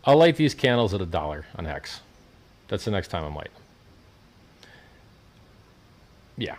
I'll light these candles at $1 on Hex. That's the next time I'm lighting. Yeah.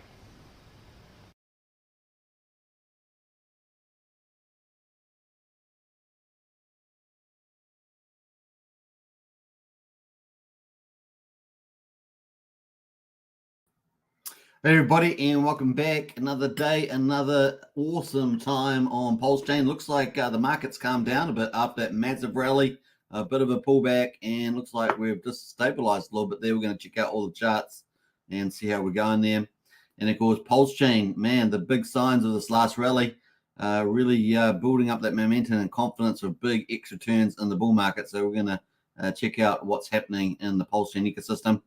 Hey everybody, and welcome back. Another day, another awesome time on Pulsechain. Looks like the market's calmed down a bit after that massive rally, a bit of a pullback, and looks like we've just stabilized a little bit there. We're going to check out all the charts and see how we're going there. And of course, Pulsechain, man, the big signs of this last rally, really building up that momentum and confidence of big extra turns in the bull market. So we're going to check out what's happening in the Pulsechain ecosystem.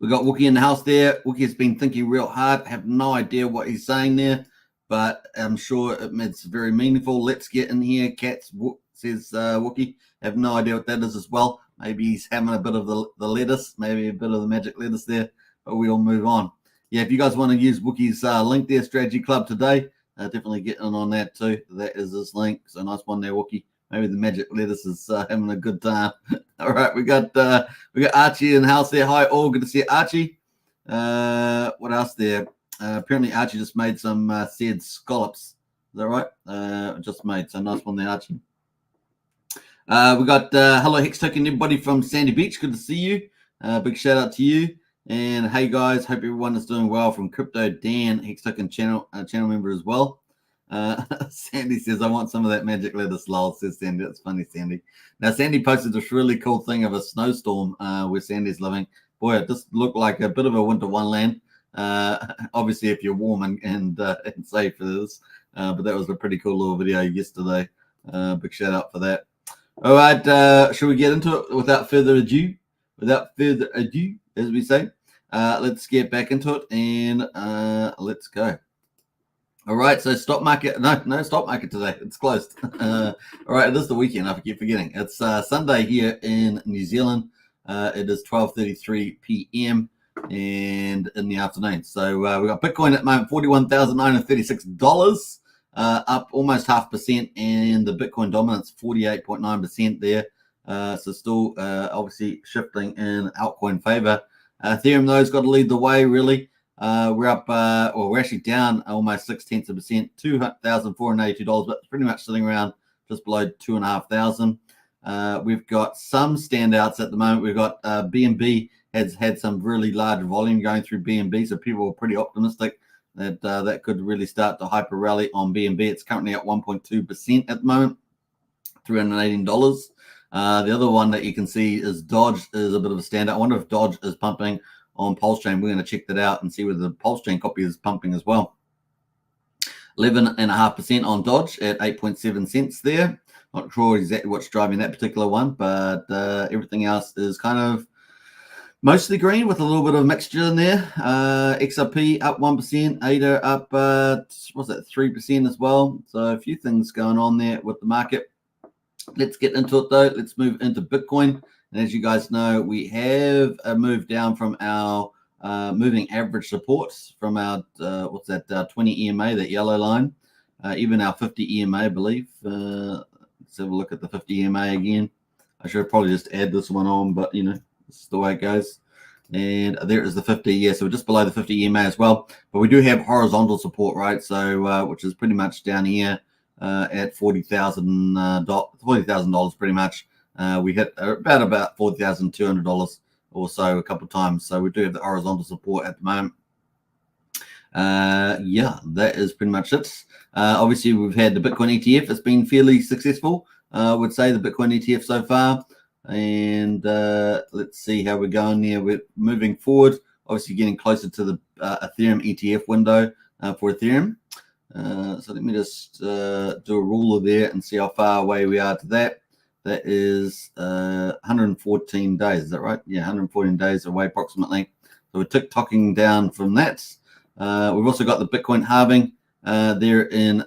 We've got Wookie in the house there. Wookie has been thinking real hard. I have no idea what he's saying there, but I'm sure it's very meaningful. Let's get in here. Cats says Wookie. I have no idea what that is as well. Maybe he's having a bit of the lettuce, maybe a bit of the magic lettuce there, but we'll move on. Yeah, if you guys want to use Wookie's link there, Strategy Club today, definitely get in on that too. That is this link. So nice one there, Wookie. Maybe the magic lettuce is having a good time. All right, we got Archie in the house there. Hi, all. Good to see you, Archie. What else there? Apparently, Archie just made some said scallops. Is that right? Just made. So nice one there, Archie. We got hello, Hex Token, everybody from Sandy Beach. Good to see you. Big shout out to you. And hey, guys, hope everyone is doing well from Crypto Dan, Hex Token channel member as well. Sandy says, I want some of that magic lettuce, lol, says Sandy. That's funny, Sandy. Now, Sandy posted this really cool thing of a snowstorm where Sandy's living. Boy, it just looked like a bit of a winter wonderland. Obviously, if you're warm and safe for this. But that was a pretty cool little video yesterday. Big shout out for that. All right, should we get into it without further ado? Without further ado, as we say. Let's get back into it and let's go. All right, so stock market, no stock market today. It's closed. All right, it is the weekend. I keep forgetting. It's Sunday here in New Zealand. It is 12:33 p.m. and in the afternoon. So we got Bitcoin at the moment, $41,936, up almost 0.5%, and the Bitcoin dominance 48.9% there. So still obviously shifting in altcoin favor. Ethereum though has got to lead the way really. We're up, we're actually down almost 0.6%, $2,482, but pretty much sitting around just below 2,500. We've got some standouts at the moment. We've got BNB has had some really large volume going through BNB, so people are pretty optimistic that that could really start to hyper rally on BNB. It's currently at 1.2% at the moment, $318. The other one that you can see is Dodge is a bit of a standout. I wonder if Dodge is pumping on Pulsechain. We're going to check that out and see whether the Pulsechain copy is pumping as well. 11.5% on Dodge at 8.7 cents there. Not sure exactly what's driving that particular one, but everything else is kind of mostly green with a little bit of mixture in there. XRP up 1%, ADA up, what's that, 3% as well. So a few things going on there with the market. Let's get into it though. Let's move into Bitcoin. And as you guys know, we have moved down from our moving average supports from our, 20 EMA, that yellow line, even our 50 EMA, I believe. Let's have a look at the 50 EMA again. I should probably just add this one on, but you know, this is the way it goes. And there is the 50, yeah, so we're just below the 50 EMA as well. But we do have horizontal support, right? So, which is pretty much down here at $40,000 pretty much. We hit about $40,200 or so a couple of times. So we do have the horizontal support at the moment. Yeah, that is pretty much it. Obviously, we've had the Bitcoin ETF. It's been fairly successful, I would say, the Bitcoin ETF so far. And let's see how we're going there. We're moving forward, obviously getting closer to the Ethereum ETF window for Ethereum. So let me just do a ruler there and see how far away we are to that. That is 114 days. Is that right? Yeah, 114 days away approximately. So we're tick-tocking down from that. We've also got the Bitcoin halving there in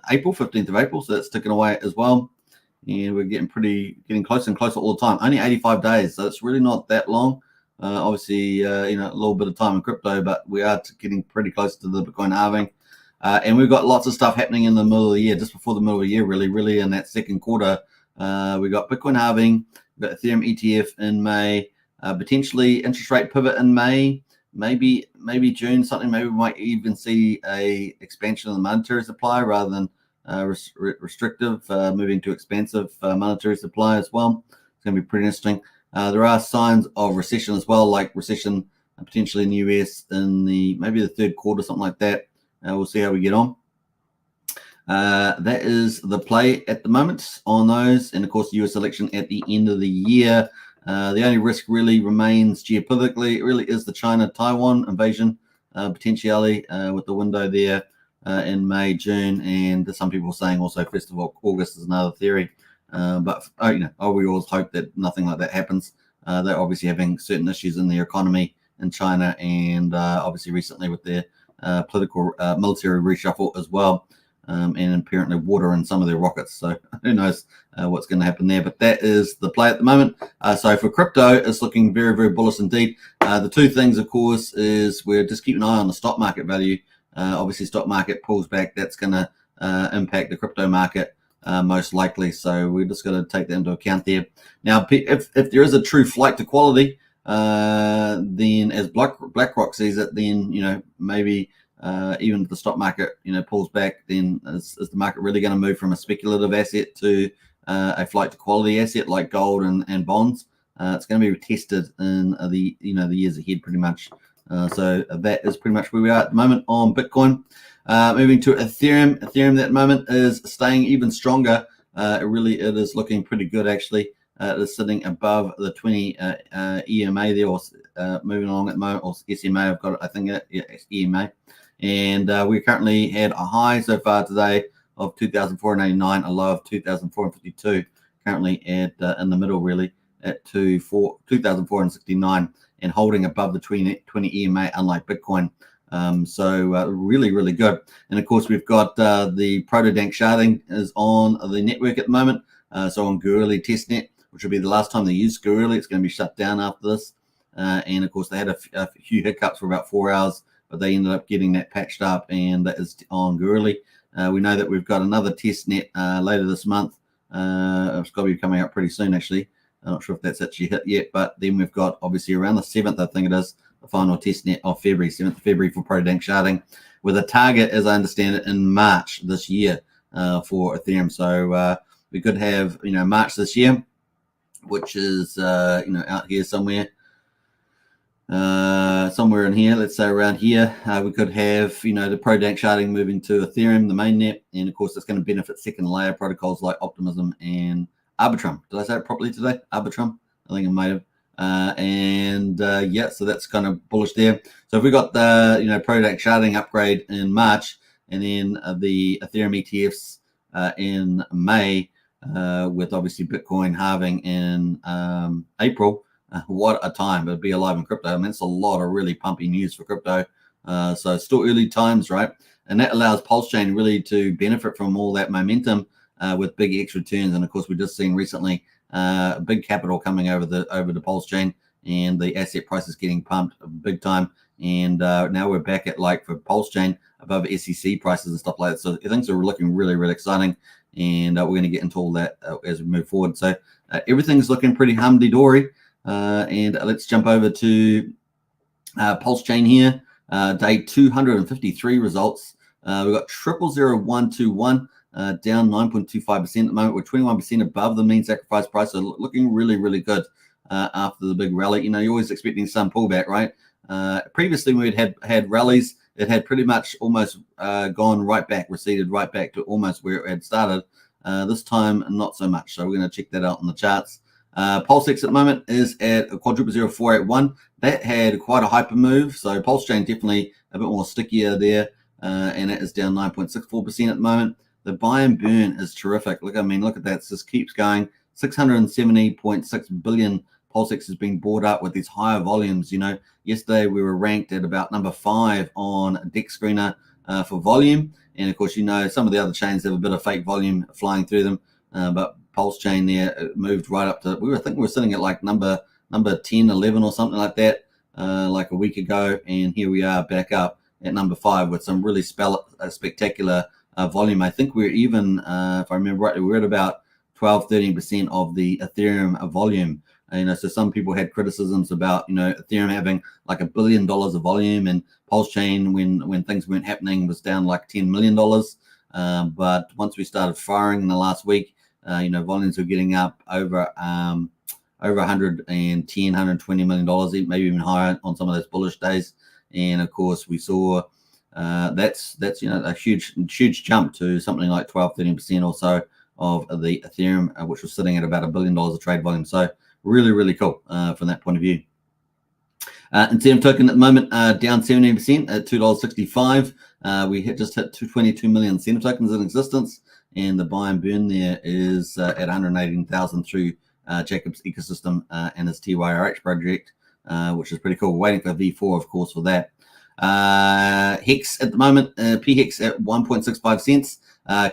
April, 15th of April. So that's ticking away as well. And we're getting closer and closer all the time. Only 85 days. So it's really not that long. Obviously, you know, a little bit of time in crypto, but we are getting pretty close to the Bitcoin halving. And we've got lots of stuff happening in the middle of the year, just before the middle of the year, really in that second quarter. We got Bitcoin halving, we got Ethereum ETF in May, potentially interest rate pivot in May, maybe June, something. Maybe we might even see a expansion of the monetary supply rather than restrictive, moving to expansive monetary supply as well. It's going to be pretty interesting. There are signs of recession as well, like recession potentially in the US in maybe the third quarter, something like that. We'll see how we get on. That is the play at the moment on those, and of course the US election at the end of the year. The only risk really remains geopolitically. It really is the China-Taiwan invasion potentiality with the window there in May, June, and some people are saying also 1st of August is another theory. But we always hope that nothing like that happens. They're obviously having certain issues in their economy in China, and obviously recently with their political military reshuffle as well. And apparently water in some of their rockets. So who knows what's going to happen there. But that is the play at the moment. So for crypto, it's looking very, very bullish indeed. The two things, of course, is we're just keeping an eye on the stock market value. Obviously, stock market pulls back. That's going to impact the crypto market most likely. So we're just going to take that into account there. Now, if there is a true flight to quality, then as BlackRock sees it, then, maybe even if the stock market, pulls back, then is the market really going to move from a speculative asset to a flight to quality asset like gold and bonds? It's going to be tested in the years ahead, pretty much. So that is pretty much where we are at the moment on Bitcoin. Moving to Ethereum. Ethereum at the moment is staying even stronger. It is looking pretty good actually. It is sitting above the 20 EMA there, or moving along at the moment, or SMA. I've got it, I think. It's EMA. And we currently had a high so far today of 2,489, a low of 2,452. Currently at in the middle, really, at 2,469, and holding above the 20 EMA, unlike Bitcoin. So really, really good. And of course, we've got the proto-dank sharding is on the network at the moment. So on Gurley testnet, which will be the last time they use Gurley. It's going to be shut down after this. And of course, they had a few hiccups for about 4 hours, but they ended up getting that patched up, and that is on Gurley. We know that we've got another test net later this month. It's got to be coming out pretty soon, actually. I'm not sure if that's actually hit yet, but then we've got obviously around the 7th, I think it is, the final test net of February, 7th of February for proto-dank sharding, with a target, as I understand it, in March this year for Ethereum. So we could have, March this year, which is, out here somewhere. Somewhere in here, let's say around here, we could have, the proto-dank sharding moving to Ethereum, the mainnet, and of course it's going to benefit second layer protocols like Optimism and Arbitrum. Did I say it properly today? Arbitrum? I think I might have. So that's kind of bullish there. So if we got the, proto-dank sharding upgrade in March, and then the Ethereum ETFs in May, with obviously Bitcoin halving in April. What a time. It'd be alive in crypto. I mean, it's a lot of really pumpy news for crypto. So still early times, right? And that allows Pulsechain really to benefit from all that momentum with big X returns. And of course, we've just seen recently big capital coming over the Pulsechain, and the asset price is getting pumped big time. And now we're back at, like, for Pulsechain, above SEC prices and stuff like that. So things are looking really, really exciting. And we're going to get into all that as we move forward. So everything's looking pretty humdy-dory. And let's jump over to Pulsechain here. Day 253 results. We've got 000121 down 9.25% at the moment. We're 21% above the mean sacrifice price. So looking really, really good after the big rally. You're always expecting some pullback, right? Previously, we had rallies that had pretty much almost gone right back, receded right back to almost where it had started. This time, not so much. So we're going to check that out on the charts. Pulsex at the moment is at a quadruple 0481. That had quite a hyper move. So Pulsechain definitely a bit more stickier there. And it is down 9.64% at the moment. The buy and burn is terrific. Look at that. It just keeps going. 670.6 billion Pulsex has been bought up with these higher volumes. Yesterday we were ranked at about number 5 on Dex Screener for volume. And of course, some of the other chains have a bit of fake volume flying through them. But Pulsechain there moved right up to, we were sitting at like number 10, 11 or something like that, like a week ago. And here we are back up at number 5 with some really spectacular volume. I think we're even, if I remember rightly, we're at about 12-13% of the Ethereum volume. So some people had criticisms about, Ethereum having like $1 billion of volume, and Pulsechain, when things weren't happening, was down like $10 million. But once we started firing in the last week, volumes were getting up over $110, $120 million, maybe even higher on some of those bullish days. And of course, we saw that's a huge jump to something like 12-13% or so of the Ethereum, which was sitting at about $1 billion of trade volume. So really, really cool from that point of view. Ethereum token at the moment down 17% at $2.65. We just hit 22 million Ethereum tokens in existence, and the buy and burn there is at 118,000 through Jacob's ecosystem and his TYRX project, which is pretty cool. We're waiting for V4, of course, for that. Hex at the moment, PHEX at 1.65 cents.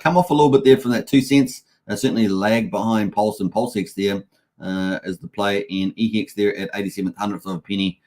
Come off a little bit there from that 2 cents. Certainly lag behind Pulse and PulseX there is the play, and EHEX there at 87/100th of a penny,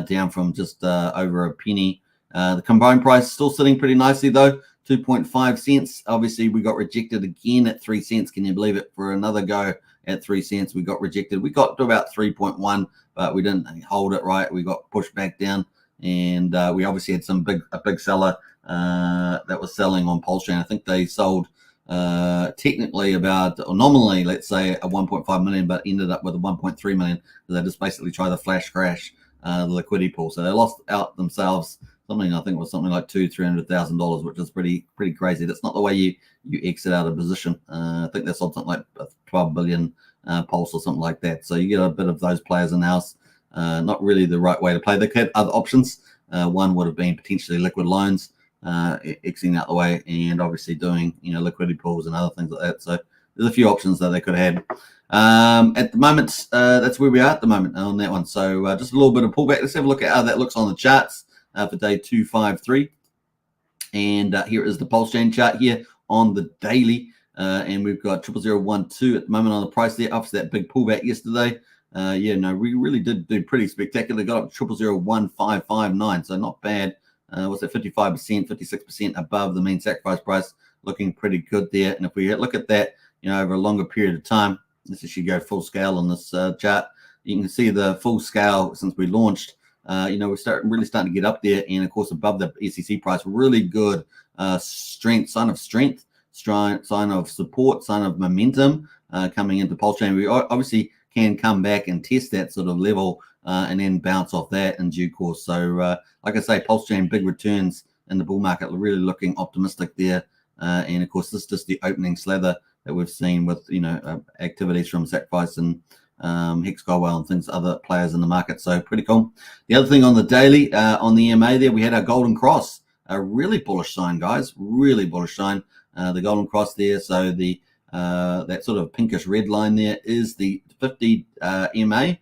down from just over a penny. The combined price still sitting pretty nicely though, 2.5 cents. Obviously, we got rejected again at 3 cents. Can you believe it? For another go at 3 cents, we got rejected. We got to about 3.1, but we didn't hold it right. We got pushed back down, and we obviously had a big seller that was selling on Pulsechain. I think they sold technically about, or nominally, let's say a 1.5 million, but ended up with a 1.3 million. They just basically tried to flash crash the liquidity pool. So they lost out themselves something, I think it was something like $200,000-$300,000, which is pretty crazy. That's not the way you exit out of position. I think that's something like 12 billion Pulse or something like that. So you get a bit of those players in the house. Not really the right way to play. They had other options. One would have been potentially liquid loans, exiting out the way, and obviously doing liquidity pools and other things like that. So there's a few options that they could have had. At the moment, that's where we are at the moment on that one. So just a little bit of pullback. Let's have a look at how that looks on the charts for day 253. And here is the Pulsechain chart here on the daily, and we've got 0.0012 at the moment on the price there, after that big pullback yesterday. We really did do pretty spectacular. Got up to 0.001559, so not bad. What's that? 55%, 56% above the mean sacrifice price, looking pretty good there. And if we look at that, over a longer period of time, let's actually go full scale on this chart. You can see the full scale since we launched. We're really starting to get up there, and of course above the SEC price, really good sign of strength, sign of support, sign of momentum coming into Pulsechain. We obviously can come back and test that sort of level and then bounce off that in due course. So like I say, Pulsechain, big returns in the bull market, really looking optimistic there. And of course, this is just the opening slather that we've seen with activities from Sacrifice and Hex Goldwell and things, other players in the market. So pretty cool. The other thing on the daily, on the EMA there, we had our golden cross, a really bullish sign, guys, really bullish sign. The golden cross there. So the that sort of pinkish red line there is the 50 EMA,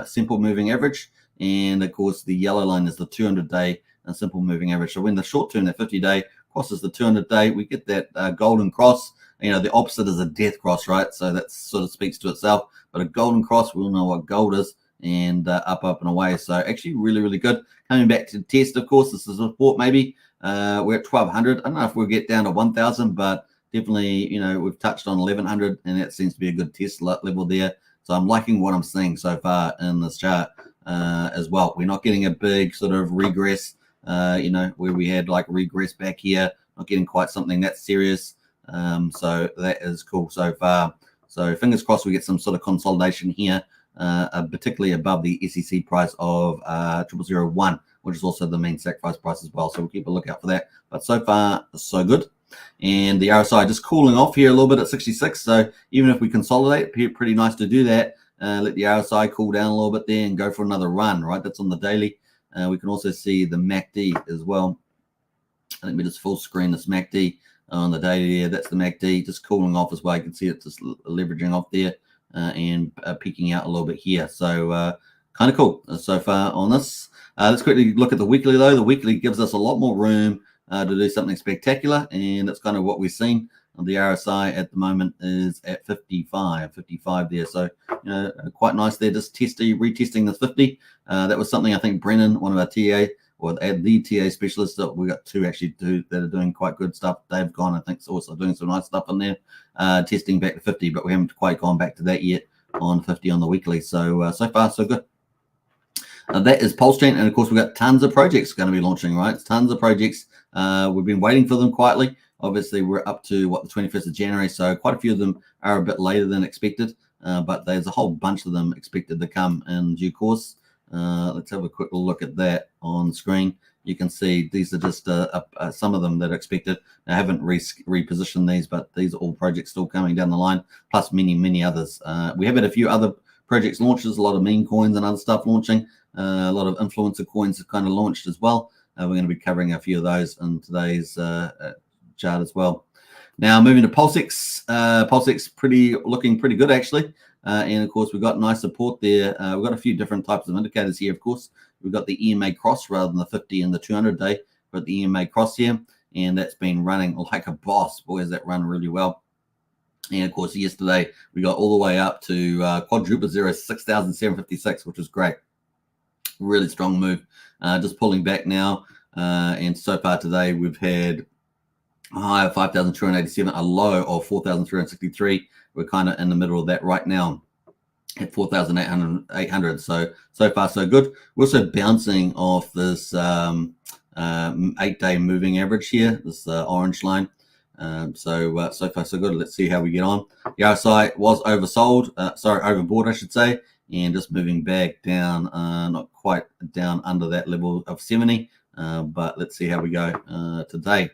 simple moving average, and of course the yellow line is the 200-day simple moving average. So when the short term, that 50-day crosses the 200-day, we get that golden cross. The opposite is a death cross, right? So that sort of speaks to itself. But a golden cross, we all know what gold is, and up and away. So actually really, really good. Coming back to the test, of course, this is a support maybe. We're at 1,200. I don't know if we'll get down to 1,000, but definitely, we've touched on 1,100, and that seems to be a good test level there. So I'm liking what I'm seeing so far in this chart as well. We're not getting a big sort of regress, where we had like regress back here. Not getting quite something that serious. So that is cool so far. So fingers crossed we get some sort of consolidation here, particularly above the SEC price of 0.001, which is also the main sacrifice price as well. So we'll keep a lookout for that. But so far, so good. And the RSI just cooling off here a little bit at 66. So even if we consolidate, pretty nice to do that. Let the RSI cool down a little bit there and go for another run, right? That's on the daily. We can also see the MACD as well. Let me just full screen this MACD on the daily there. That's the MACD just cooling off as well. You can see it just leveraging off there and peaking out a little bit here. So kind of cool so far on this. Let's quickly look at the weekly though. The weekly gives us a lot more room to do something spectacular, and that's kind of what we've seen. The RSI at the moment is at 55 there. So, quite nice there, just retesting this 50. That was something I think Brennan, one of our TA, or the TA specialists. We got two actually that are doing quite good stuff. Dave Gone, I think, is also doing some nice stuff in there, testing back to 50, but we haven't quite gone back to that yet on 50 on the weekly. So so far so good. That is Pulsechain, and of course we've got tons of projects going to be launching, right? Tons of projects. We've been waiting for them quietly. Obviously, we're up to the 21st of January, so quite a few of them are a bit later than expected, but there's a whole bunch of them expected to come in due course. Let's have a quick look at that on screen. You can see these are just some of them that are expected. I haven't repositioned these, but these are all projects still coming down the line, plus many, many others. We have had a few other projects launches, a lot of meme coins and other stuff launching. A lot of influencer coins have kind of launched as well. We're going to be covering a few of those in today's chart as well. Now moving to Pulsex. Pulsex looking pretty good actually. And of course we've got nice support there. We've got a few different types of indicators here. Of course we've got the EMA cross rather than the 50 and the 200 day. We've got the EMA cross here, and that's been running like a boss. Boy, has that run really well. And of course yesterday we got all the way up to quadruple zero 6,756, which was great. Really strong move. Just pulling back now, and so far today we've had a high of 5,287, a low of 4,363. We're kind of in the middle of that right now at 4,800. So far so good. We're also bouncing off this 8-day moving average here, this orange line. So far so good. Let's see how we get on. The RSI was overbought, I should say, and just moving back down, not quite down under that level of 70, but let's see how we go today.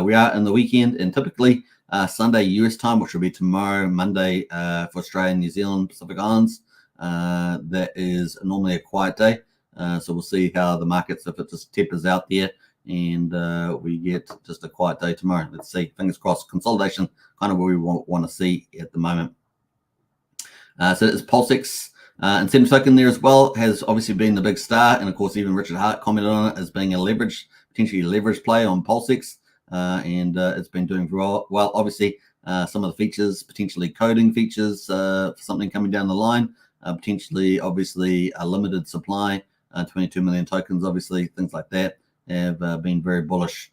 We are in the weekend, and typically Sunday US time, which will be tomorrow, Monday for Australia, New Zealand, Pacific Islands, that is normally a quiet day. So we'll see how the markets, if it just tapers out there and we get just a quiet day tomorrow. Let's see, fingers crossed. Consolidation, kind of where we want to see at the moment. So it's Pulsex. Incentive token there as well has obviously been the big star, and of course even Richard Hart commented on it as being a potentially leverage play on Pulsex, and it's been doing well. Obviously some of the features, potentially coding features for something coming down the line, potentially obviously a limited supply, 22 million tokens, obviously things like that have been very bullish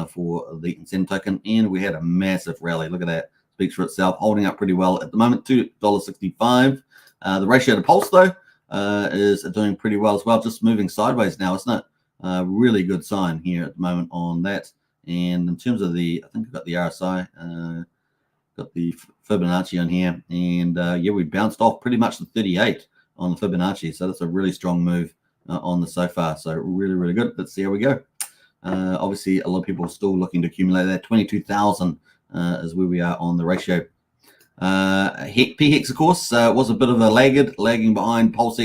for the incentive token, and we had a massive rally. Look at that, speaks for itself, holding up pretty well at the moment, $2.65. The ratio to pulse, though, is doing pretty well as well, just moving sideways now, isn't it? Really good sign here at the moment on that. And in terms of I think I've got the RSI, got the Fibonacci on here, and yeah, we bounced off pretty much the 38 on the Fibonacci, so that's a really strong move on the so far. So really, really good. Let's see how we go. Obviously, a lot of people are still looking to accumulate that. 22,000 is where we are on the ratio. PHEX, of course, was a bit of a lagging behind Pulse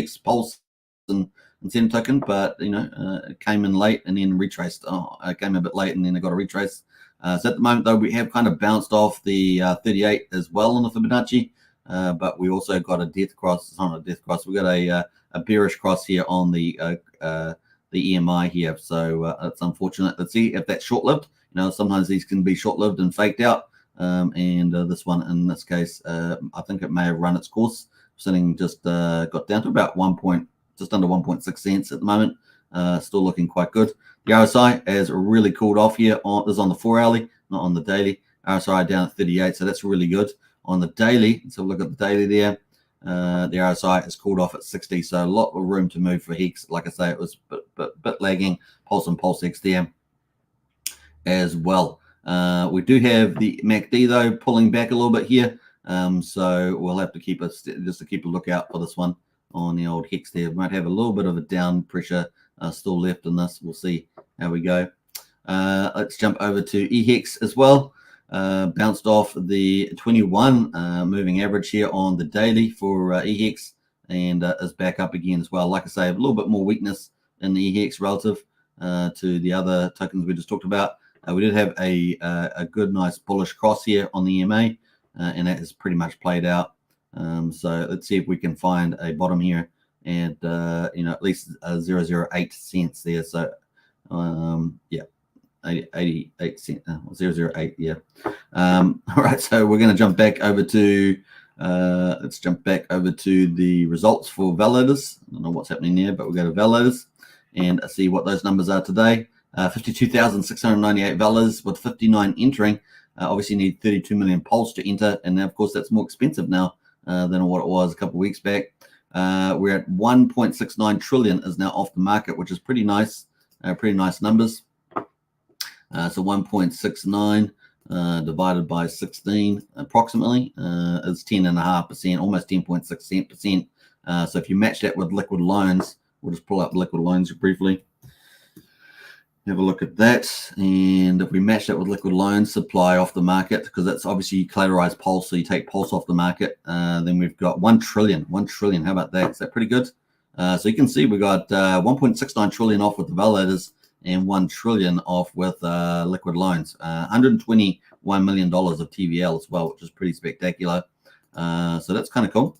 and incentive token, but it came in late and then retraced. It came a bit late and then it got a retrace. So at the moment, though, we have kind of bounced off the 38 as well on the Fibonacci, but we also got a death cross. It's not a death cross. We got a bearish cross here on the EMI here. So it's unfortunate. Let's see if that's short-lived. Sometimes these can be short-lived and faked out. And this one, in this case, I think it may have run its course. Sitting just got down to about just under 1.6 cents at the moment. Still looking quite good. The RSI has really cooled off here. This is on the 4-hourly, not on the daily. RSI down at 38, so that's really good. On the daily, let's have a look at the daily there. The RSI has cooled off at 60, so a lot of room to move for Hex. Like I say, it was a bit lagging. Pulse and Pulsex there as well. We do have the MACD though pulling back a little bit here, so we'll have to keep a lookout for this one on the old Hex there. We might have a little bit of a down pressure still left in this. We'll see how we go. Let's jump over to EHEX as well. Bounced off the 21 moving average here on the daily for EHEX, and is back up again as well. Like I say, a little bit more weakness in the EHEX relative to the other tokens we just talked about. We did have a good, nice bullish cross here on the EMA, and that has pretty much played out. So let's see if we can find a bottom here, and at least 0.008 cents there. So yeah, 88 cents, 0.008. Yeah. All right. So we're going to jump back over to let's jump back over to the results for validators. I don't know what's happening there, but we go to validators. and see what those numbers are today. 52,698 valas with 59 entering. Obviously, you need 32 million pulse to enter, and of course, that's more expensive now than what it was a couple of weeks back. We're at 1.69 trillion is now off the market, which is pretty nice. Pretty nice numbers. So 1.69 divided by 16 approximately is 10.5%, almost 10.6%. So if you match that with liquid loans, we'll just pull up liquid loans briefly. Have a look at that. And if we match that with liquid loan supply off the market, because that's obviously collateralized pulse, so you take pulse off the market, then we've got 1 trillion. 1 trillion. How about that? Is that pretty good? So you can see we got 1.69 trillion off with the validators and 1 trillion off with liquid loans. $121 million of TVL as well, which is pretty spectacular. So that's kind of cool.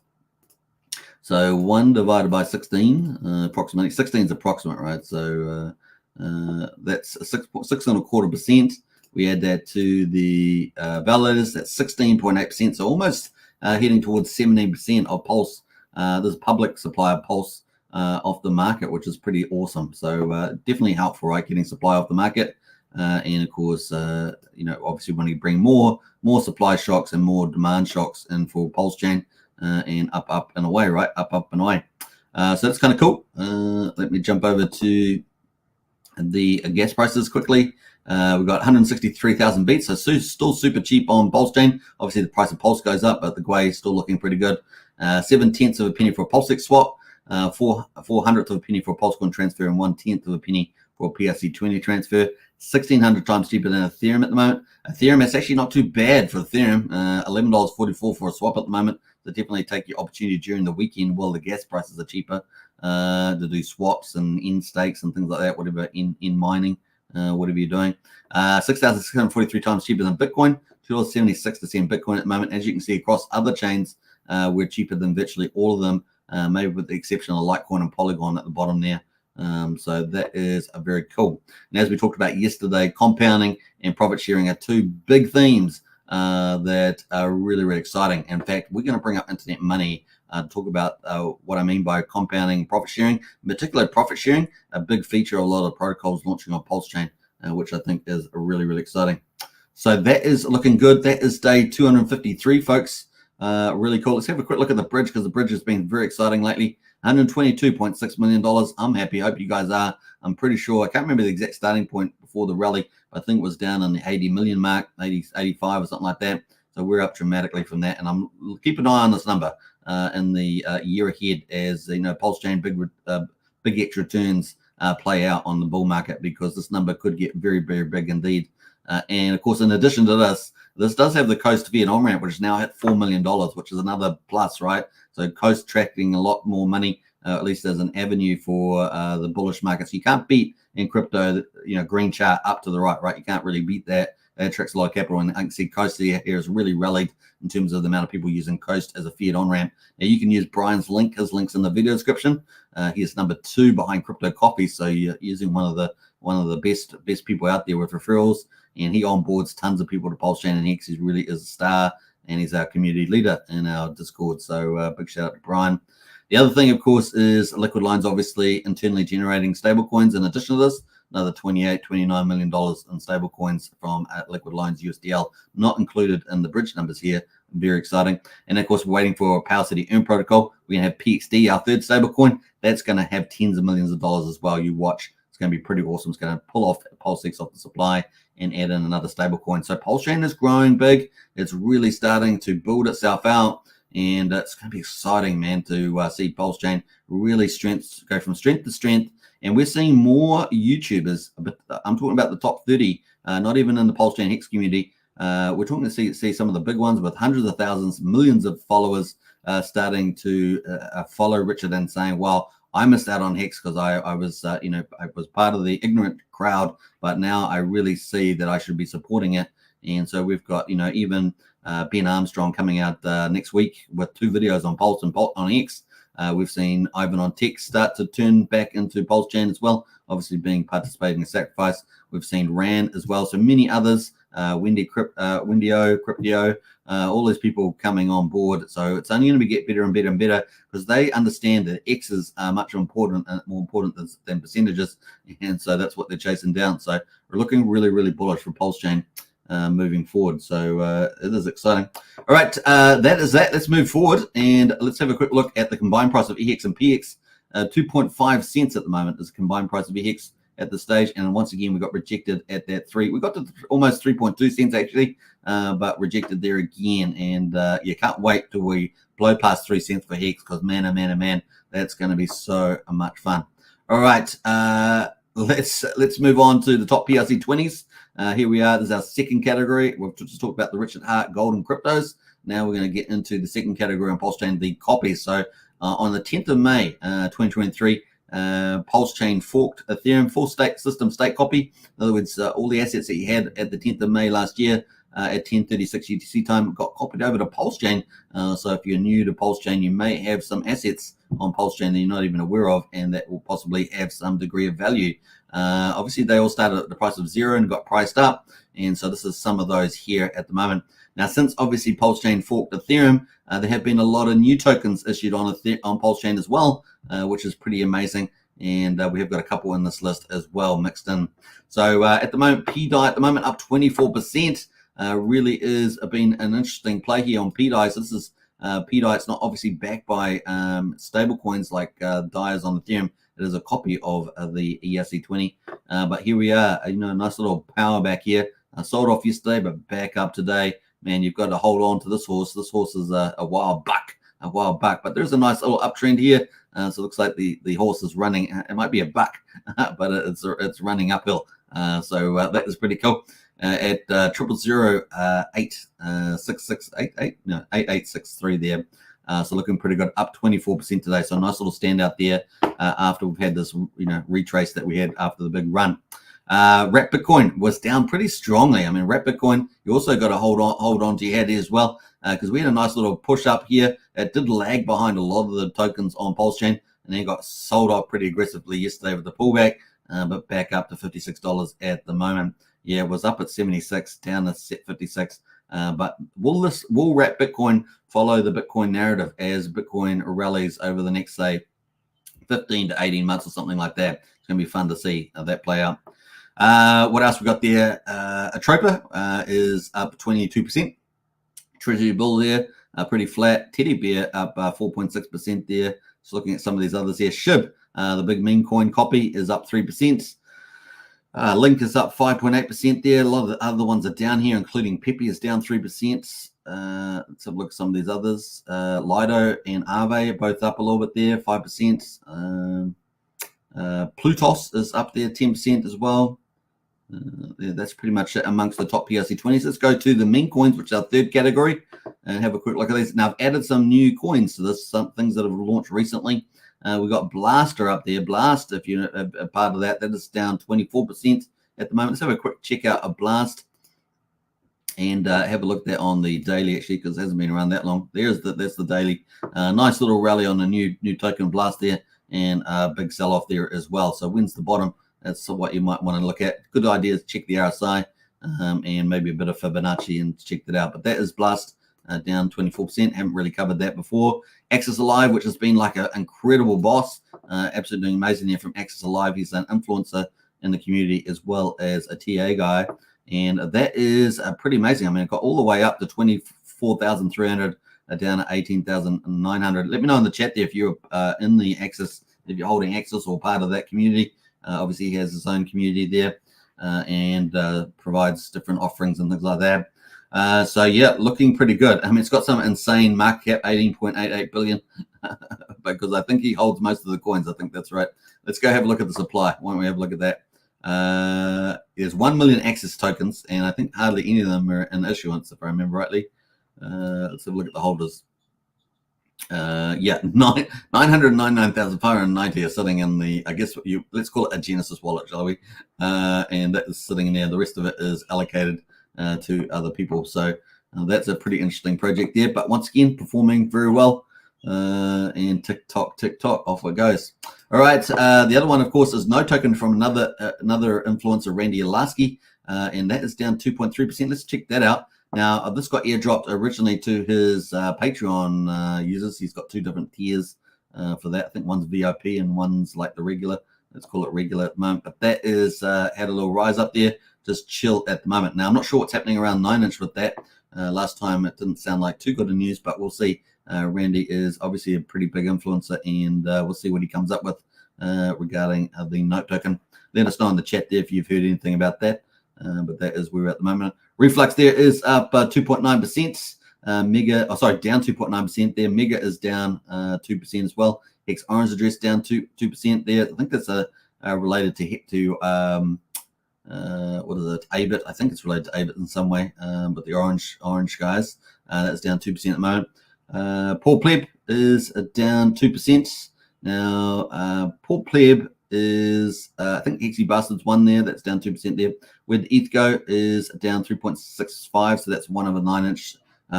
So 1 divided by 16, approximately 16 is approximate, right? So that's 6.25%. We add that to the validators, that's 16.8%. So almost heading towards 17% of pulse. There's public supply of pulse off the market, which is pretty awesome. So definitely helpful, right? Getting supply off the market. And of course, obviously when you bring more supply shocks and more demand shocks in for Pulsechain, and up and away, right? Up and away. So that's kind of cool. Let me jump over to the gas prices quickly. We've got 163,000 beats, so still super cheap on Pulsechain. Obviously, the price of Pulse goes up, but the Gwei is still looking pretty good. 7/10 of a penny for a Pulsex swap, 4/400th of a penny for a Pulsecoin transfer, and 1/10 of a penny for a PRC20 transfer. 1,600 times cheaper than Ethereum at the moment. Ethereum is actually not too bad for Ethereum. $11.44 for a swap at the moment. So definitely take your opportunity during the weekend while the gas prices are cheaper to do swaps and in stakes and things like that, whatever in mining, whatever you're doing. 6,643 times cheaper than Bitcoin. $2.76 to send Bitcoin at the moment. As you can see across other chains, we're cheaper than virtually all of them, maybe with the exception of Litecoin and Polygon at the bottom there. So that is a very cool. And as we talked about yesterday, compounding and profit sharing are two big themes that are really, really exciting. In fact, we're going to bring up internet money to talk about what I mean by compounding and profit sharing. In particular, profit sharing, a big feature of a lot of protocols launching on Pulsechain, which I think is really, really exciting. So that is looking good. That is day 253, folks. Really cool. Let's have a quick look at the bridge, because the bridge has been very exciting lately. $122.6 million. I'm happy. Hope you guys are. I'm pretty sure. I can't remember the exact starting point before the rally, but I think it was down on the 80 million mark, 80, 85 or something like that. So we're up dramatically from that. And I'm keep an eye on this number in the year ahead as, Pulsechain big extra returns play out on the bull market, because this number could get very, very big indeed. And of course, in addition to this does have the Coast fiat on-ramp, which is now at $4 million, which is another plus, right? So Coast tracking a lot more money, at least as an avenue for the bullish markets. You can't beat in crypto, green chart up to the right? You can't really beat that. That attracts a lot of capital. And I can see Coast here has really rallied in terms of the amount of people using Coast as a fiat on-ramp. Now, you can use Brian's link. His link's in the video description. He is number 2 behind Crypto Coffee. So you're using one of the best people out there with referrals. And he onboards tons of people to Pulsechain and Hex. He really is a star, and he's our community leader in our Discord. So big shout out to Brian. The other thing, of course, is Liquid Loans, obviously internally generating stablecoins. In addition to this, another $29 million in stablecoins from Liquid Loans USDL, not included in the bridge numbers here. Very exciting. And of course, we're waiting for Power City Earn Protocol. We're going to have PXD, our third stablecoin. That's going to have tens of millions of dollars as well. You watch. It's going to be pretty awesome. It's going to pull off Pulsex off the supply and add in another stablecoin. So Pulsechain is growing big. It's really starting to build itself out, and it's going to be exciting, man, to see Pulsechain really go from strength to strength. And we're seeing more YouTubers. But I'm talking about the top 30, not even in the Pulsechain Hex community. We're talking to see some of the big ones with hundreds of thousands, millions of followers starting to follow Richard and saying, well, I missed out on Hex because I was, I was part of the ignorant crowd, but now I really see that I should be supporting it. And so we've got, even Ben Armstrong coming out next week with 2 videos on Pulse and on Hex. We've seen Ivan on Tech start to turn back into Pulsechain as well, obviously being participating in Sacrifice. We've seen RAN as well, so many others, Wendio, Cryptio, all these people coming on board. So it's only going to get better and better and better because they understand that X's are much more important than percentages, and so that's what they're chasing down. So we're looking really, really bullish for Pulsechain moving forward. So it is exciting. All right, that is that. Let's move forward and let's have a quick look at the combined price of EHEX and PX. 2.5 cents at the moment is the combined price of EHEX at this stage, and once again we got rejected at that 3. We got to almost 3.2 cents actually, but rejected there again. And you can't wait till we blow past 3 cents for Hex, because man, oh man, oh man, that's going to be so much fun. All right, let's move on to the top PRC 20s. Here we are. This is our second category. We've just talked about the Richard Hart gold and cryptos. Now we're going to get into the second category on Pulsechain, the copies. So on the 10th of May, 2023, Pulsechain forked Ethereum full state system state copy. In other words, all the assets that you had at the 10th of May last year at 10:36 UTC time got copied over to Pulsechain. So if you're new to Pulsechain, you may have some assets on Pulsechain that you're not even aware of, and that will possibly have some degree of value. Obviously, they all started at the price of 0 and got priced up, and so this is some of those here at the moment. Now, since obviously Pulsechain forked Ethereum, there have been a lot of new tokens issued on Pulsechain as well, which is pretty amazing. And we have got a couple in this list as well mixed in. So at the moment, PDI at the moment up 24%. Really is been an interesting play here on PDI. So this is PDI. It's not obviously backed by stablecoins like DIAs on Ethereum. It is a copy of the ERC20. But here we are, nice little power back here. Sold off yesterday, but back up today. Man, you've got to hold on to this horse. This horse is a wild buck, But there's a nice little uptrend here. So it looks like the horse is running. It might be a buck, but it's running uphill. So that is pretty cool. At 8863 there. So looking pretty good, up 24% today. So a nice little standout there after we've had this, retrace that we had after the big run. Wrap Bitcoin was down pretty strongly. I mean, Wrap Bitcoin, you also got to hold on to your head as well, because we had a nice little push up here. It did lag behind a lot of the tokens on Pulsechain, and then got sold off pretty aggressively yesterday with the pullback, but back up to $56 at the moment. Yeah, it was up at 76, down to 56. But will Wrap Bitcoin follow the Bitcoin narrative as Bitcoin rallies over the next, say, 15 to 18 months or something like that? It's going to be fun to see that play out. What else we got there? Atropa is up 22%. Treasury Bill there, pretty flat. Teddy Bear up 4.6% there. Just looking at some of these others here. SHIB, the big meme coin copy, is up 3%. Link is up 5.8% there. A lot of the other ones are down here, including Pepe is down 3%. Let's have a look at some of these others. Lido and Aave are both up a little bit there, 5%. Plutos is up there 10% as well. That's pretty much it amongst the top PRC 20s. Let's go to the meme coins, which is our third category, and have a quick look at these. Now, I've added some new coins to this, some things that have launched recently. We've got Blaster up there. Blast, if you're a part of that, that is down 24% at the moment. Let's have a quick check out of Blast and have a look there on the daily, actually, because it hasn't been around that long. That's the daily. Nice little rally on the new token Blast there, and a big sell-off there as well. So when's the bottom? That's what you might want to look at. Good idea is check the RSI and maybe a bit of Fibonacci and check that out. But that is Blast down 24%. Haven't really covered that before. Axis Alive, which has been like an incredible boss. Absolutely doing amazing here from Axis Alive. He's an influencer in the community as well as a TA guy. And that is pretty amazing. I mean, it got all the way up to 24,300 down to 18,900. Let me know in the chat there if you're in the Axis, if you're holding Axis or part of that community. Obviously, he has his own community there and provides different offerings and things like that. So, yeah, looking pretty good. I mean, it's got some insane market cap, 18.88 billion, because I think he holds most of the coins. I think that's right. Let's go have a look at the supply. Why don't we have a look at that? There's 1 million Axis tokens, and I think hardly any of them are in issuance, if I remember rightly. Let's have a look at the holders. 999,590 are sitting in the, I guess let's call it a Genesis wallet, shall we? And that is sitting in there. The rest of it is allocated to other people. So that's a pretty interesting project there. But once again, performing very well. And TikTok, off it goes. All right. The other one, of course, is no token from another influencer, Randy Alaski, and that is down 2.3%. Let's check that out. Now, this got airdropped originally to his Patreon users. He's got two different tiers for that. I think one's VIP and one's like the regular. Let's call it regular at the moment. But that is had a little rise up there. Just chill at the moment. Now, I'm not sure what's happening around 9-inch with that. Last time it didn't sound like too good a news, but we'll see. Randy is obviously a pretty big influencer, and we'll see what he comes up with regarding the note token. Let us know in the chat there if you've heard anything about that. But that is where we're at the moment. Reflux there is up 2.9%. Mega, down 2.9% there. Mega is down 2% as well. Hex Orange Address down 2% there. I think that's related to what is it? ABIT. I think it's related to ABIT in some way. But the orange guys, that's down 2% at the moment. Paul Pleb is down 2%. Now, Paul Pleb is, I think Hexy Bastards one there. That's down 2% there. Where the ETH go is down 3.65. So that's one of the 9-inch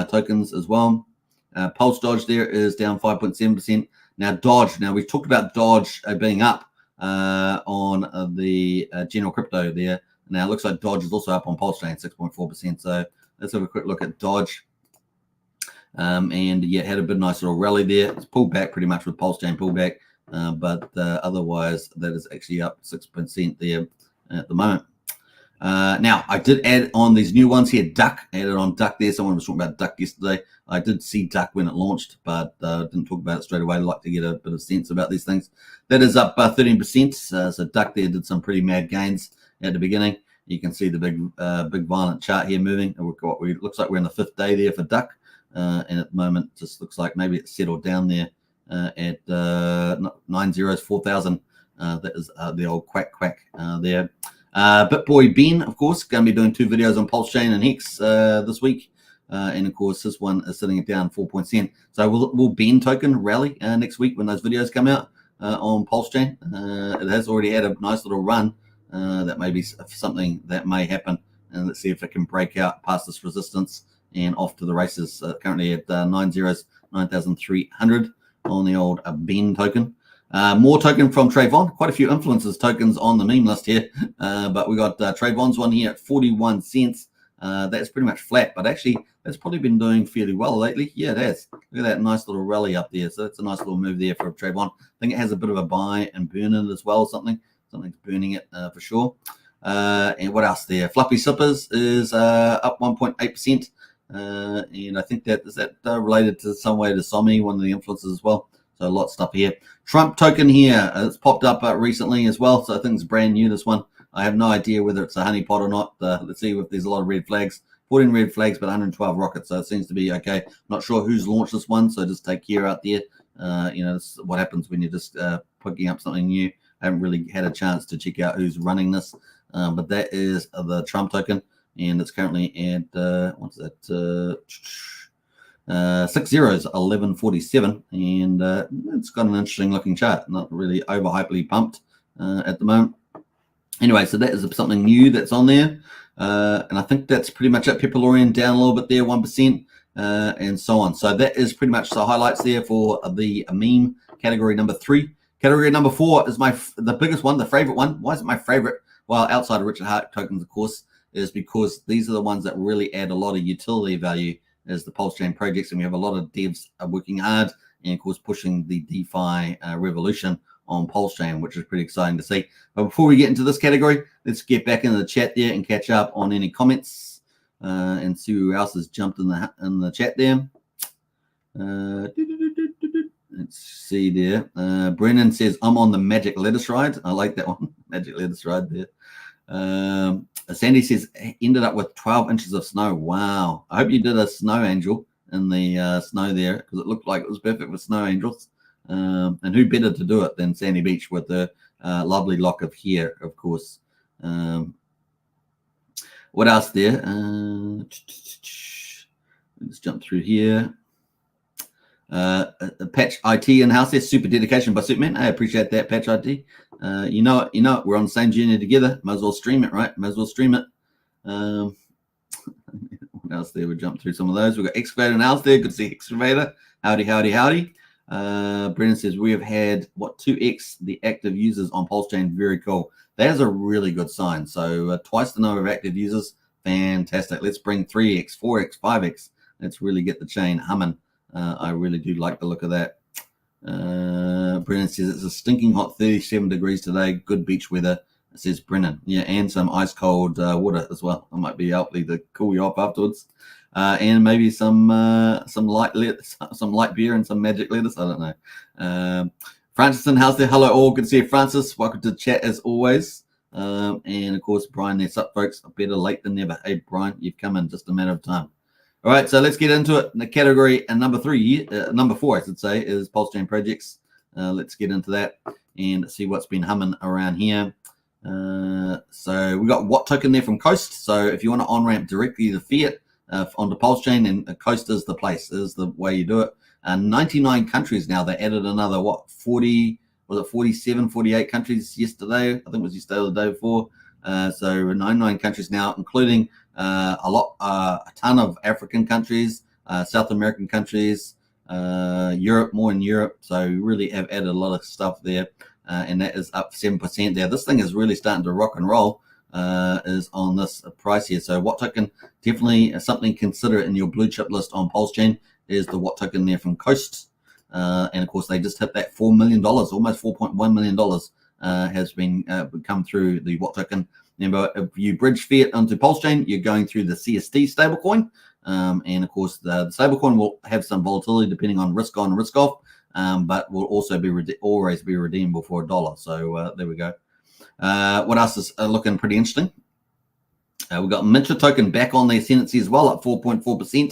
tokens as well. Pulse Dodge there is down 5.7%. Now, Dodge. Now, we've talked about Dodge being up on the general crypto there. Now, it looks like Dodge is also up on Pulsechain, 6.4%. So let's have a quick look at Dodge. And yeah, had a bit nice little rally there. It's pulled back pretty much with Pulsechain pullback, but otherwise that is actually up 6% there at the moment. Now I did add on these new ones here. Duck, added on Duck there. Someone was talking about Duck yesterday. I did see Duck when it launched, but didn't talk about it straight away. I'd like to get a bit of sense about these things. That is up 13%. So Duck there did some pretty mad gains at the beginning. You can see the big violent chart here moving. It looks like we're in the 5th day there for Duck. And at the moment, just looks like maybe it's settled down there at 4,000. That is the old quack there. BitBoy Ben, of course, going to be doing 2 videos on Pulsechain and Hex this week. And of course, this one is sitting at down 4%. So will Ben token rally next week when those videos come out on Pulsechain? It has already had a nice little run. That may be something that may happen. And let's see if it can break out past this resistance and off to the races. Currently at 9,300 on the old Ben token. More token from Trayvon. Quite a few influencers tokens on the meme list here. But we got Trayvon's one here at 41 cents. That's pretty much flat, but actually that's probably been doing fairly well lately. Yeah, it has. Look at that nice little rally up there. So that's a nice little move there for Trayvon. I think it has a bit of a buy and burn in it as well. Something's burning it for sure. And what else there? Fluffy Sippers is up 1.8%. And I think that is related to some way to Somi, one of the influencers as well. So a lot of stuff here. Trump token here. It's popped up recently as well. So I think it's brand new, this one. I have no idea whether it's a honeypot or not. Let's see if there's a lot of red flags. 14 red flags, but 112 rockets. So it seems to be okay. Not sure who's launched this one. So just take care out there. This is what happens when you're just picking up something new. I haven't really had a chance to check out who's running this. But that is the Trump token. And it's currently at what's that? 6 zeros, 1147, and it's got an interesting looking chart. Not really overhypely pumped at the moment. Anyway, so that is something new that's on there, and I think that's pretty much it. Pepperlorian down a little bit there, 1%, and so on. So that is pretty much the highlights there for the meme category number 3. Category number 4 is the biggest one, the favorite one. Why is it my favorite? Well, outside of Richard Hart tokens, of course, is because these are the ones that really add a lot of utility value as the Pulsechain projects, and we have a lot of devs working hard and, of course, pushing the DeFi revolution on Pulsechain, which is pretty exciting to see. But before we get into this category, let's get back into the chat there and catch up on any comments and see who else has jumped in the chat there. Let's see there. Brennan says, I'm on the Magic Lettuce Ride. I like that one. Magic Lettuce Ride there. Sandy says, ended up with 12 inches of snow. Wow. I hope you did a snow angel in the snow there, because it looked like it was perfect for snow angels. And who better to do it than Sandy Beach with the lovely lock of hair, of course. What else there? Let's jump through here. Patch IT in-house there, super dedication by Superman. I appreciate that, Patch IT. You know it, we're on the same journey together. Might as well stream it, right? Might as well stream it. What else there? We jump through some of those. We've got Excavator in-house there. Good to see Excavator. Howdy. Brennan says we have had 2x the active users on Pulsechain. Very cool. That is a really good sign. So twice the number of active users. Fantastic. Let's bring 3x, 4x, 5x. Let's really get the chain humming. I really do like the look of that. Brennan says it's a stinking hot 37 degrees today. Good beach weather. It says Brennan. Yeah, and some ice cold water as well. I might be out there to cool you off afterwards. And maybe some light beer and some magic lettuce. I don't know. Franciston, how's there? Hello all. Good to see you, Francis. Welcome to the chat as always. And of course, Brian, there's up, folks. Better late than never. Hey, Brian, you've come in just a matter of time. All right, so let's get into it. The category and number 4, I should say, is Pulsechain projects. Let's get into that and see what's been humming around here. So we got Watt token there from Coast. So if you want to on-ramp directly the fiat onto Pulsechain, and Coast is the place, is the way you do it. 99 countries now. They added another 47, 48 countries yesterday. I think it was yesterday or the day before. So 99 countries now, including a ton of African countries, South American countries, Europe, more in Europe. So we really have added a lot of stuff there, and that is up 7% there. This thing is really starting to rock and roll. Is on this price here. So Watt token, definitely something to consider in your blue chip list on Pulsechain is the Watt token there from Coast. And of course, they just hit that $4 million, almost $4.1 million has been come through the Watt token. Remember, if you bridge fiat onto Pulsechain, you're going through the CST stablecoin. And of course, the stablecoin will have some volatility depending on risk on, risk off, but will also be always be redeemable for $1. So there we go. What else is looking pretty interesting? We've got Mintra token back on the ascendancy as well, up 4.4%.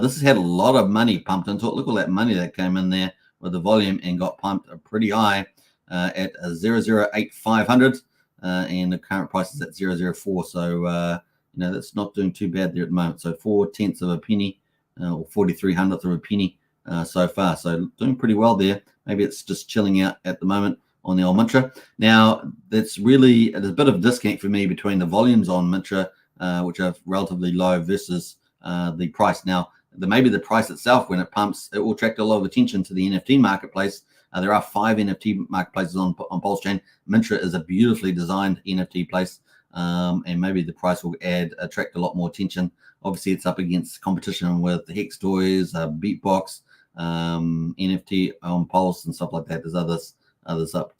This has had a lot of money pumped into it. Look at all that money that came in there with the volume and got pumped pretty high at 0.08500, and the current price is at 0.004. So that's not doing too bad there at the moment. So 0.4 of a penny, or 0.4300 of a penny so far. So doing pretty well there. Maybe it's just chilling out at the moment on the old Mintra. Now, there's a bit of a disconnect for me between the volumes on Mintra, which are relatively low, versus the price. Now, maybe the price itself, when it pumps, it will attract a lot of attention to the NFT marketplace. There are 5 NFT marketplaces on Pulsechain. Mintra is a beautifully designed NFT place, and maybe the price will attract a lot more attention. Obviously, it's up against competition with the Hex Toys, Beatbox, NFT on Pulse, and stuff like that. There's others up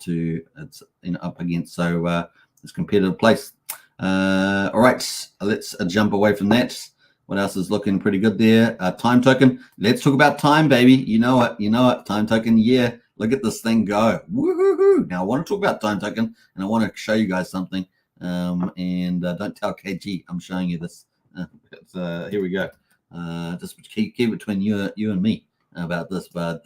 against. So it's a competitive place. All right, let's jump away from that. What else is looking pretty good there? Time token. Let's talk about time, baby. You know it. Time token. Yeah, look at this thing go. Woohoo! Now I want to talk about time token, and I want to show you guys something. And don't tell KG I'm showing you this. Here we go. Just keep between you and me about this, but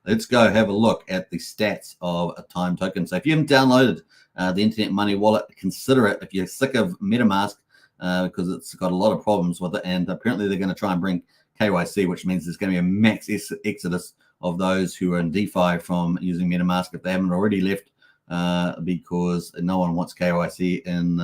let's go have a look at the stats of a time token. So if you haven't downloaded the Internet Money Wallet, consider it. If you're sick of MetaMask, because it's got a lot of problems with it, and apparently they're going to try and bring KYC, which means there's going to be a max exodus of those who are in DeFi from using MetaMask if they haven't already left, because no one wants KYC in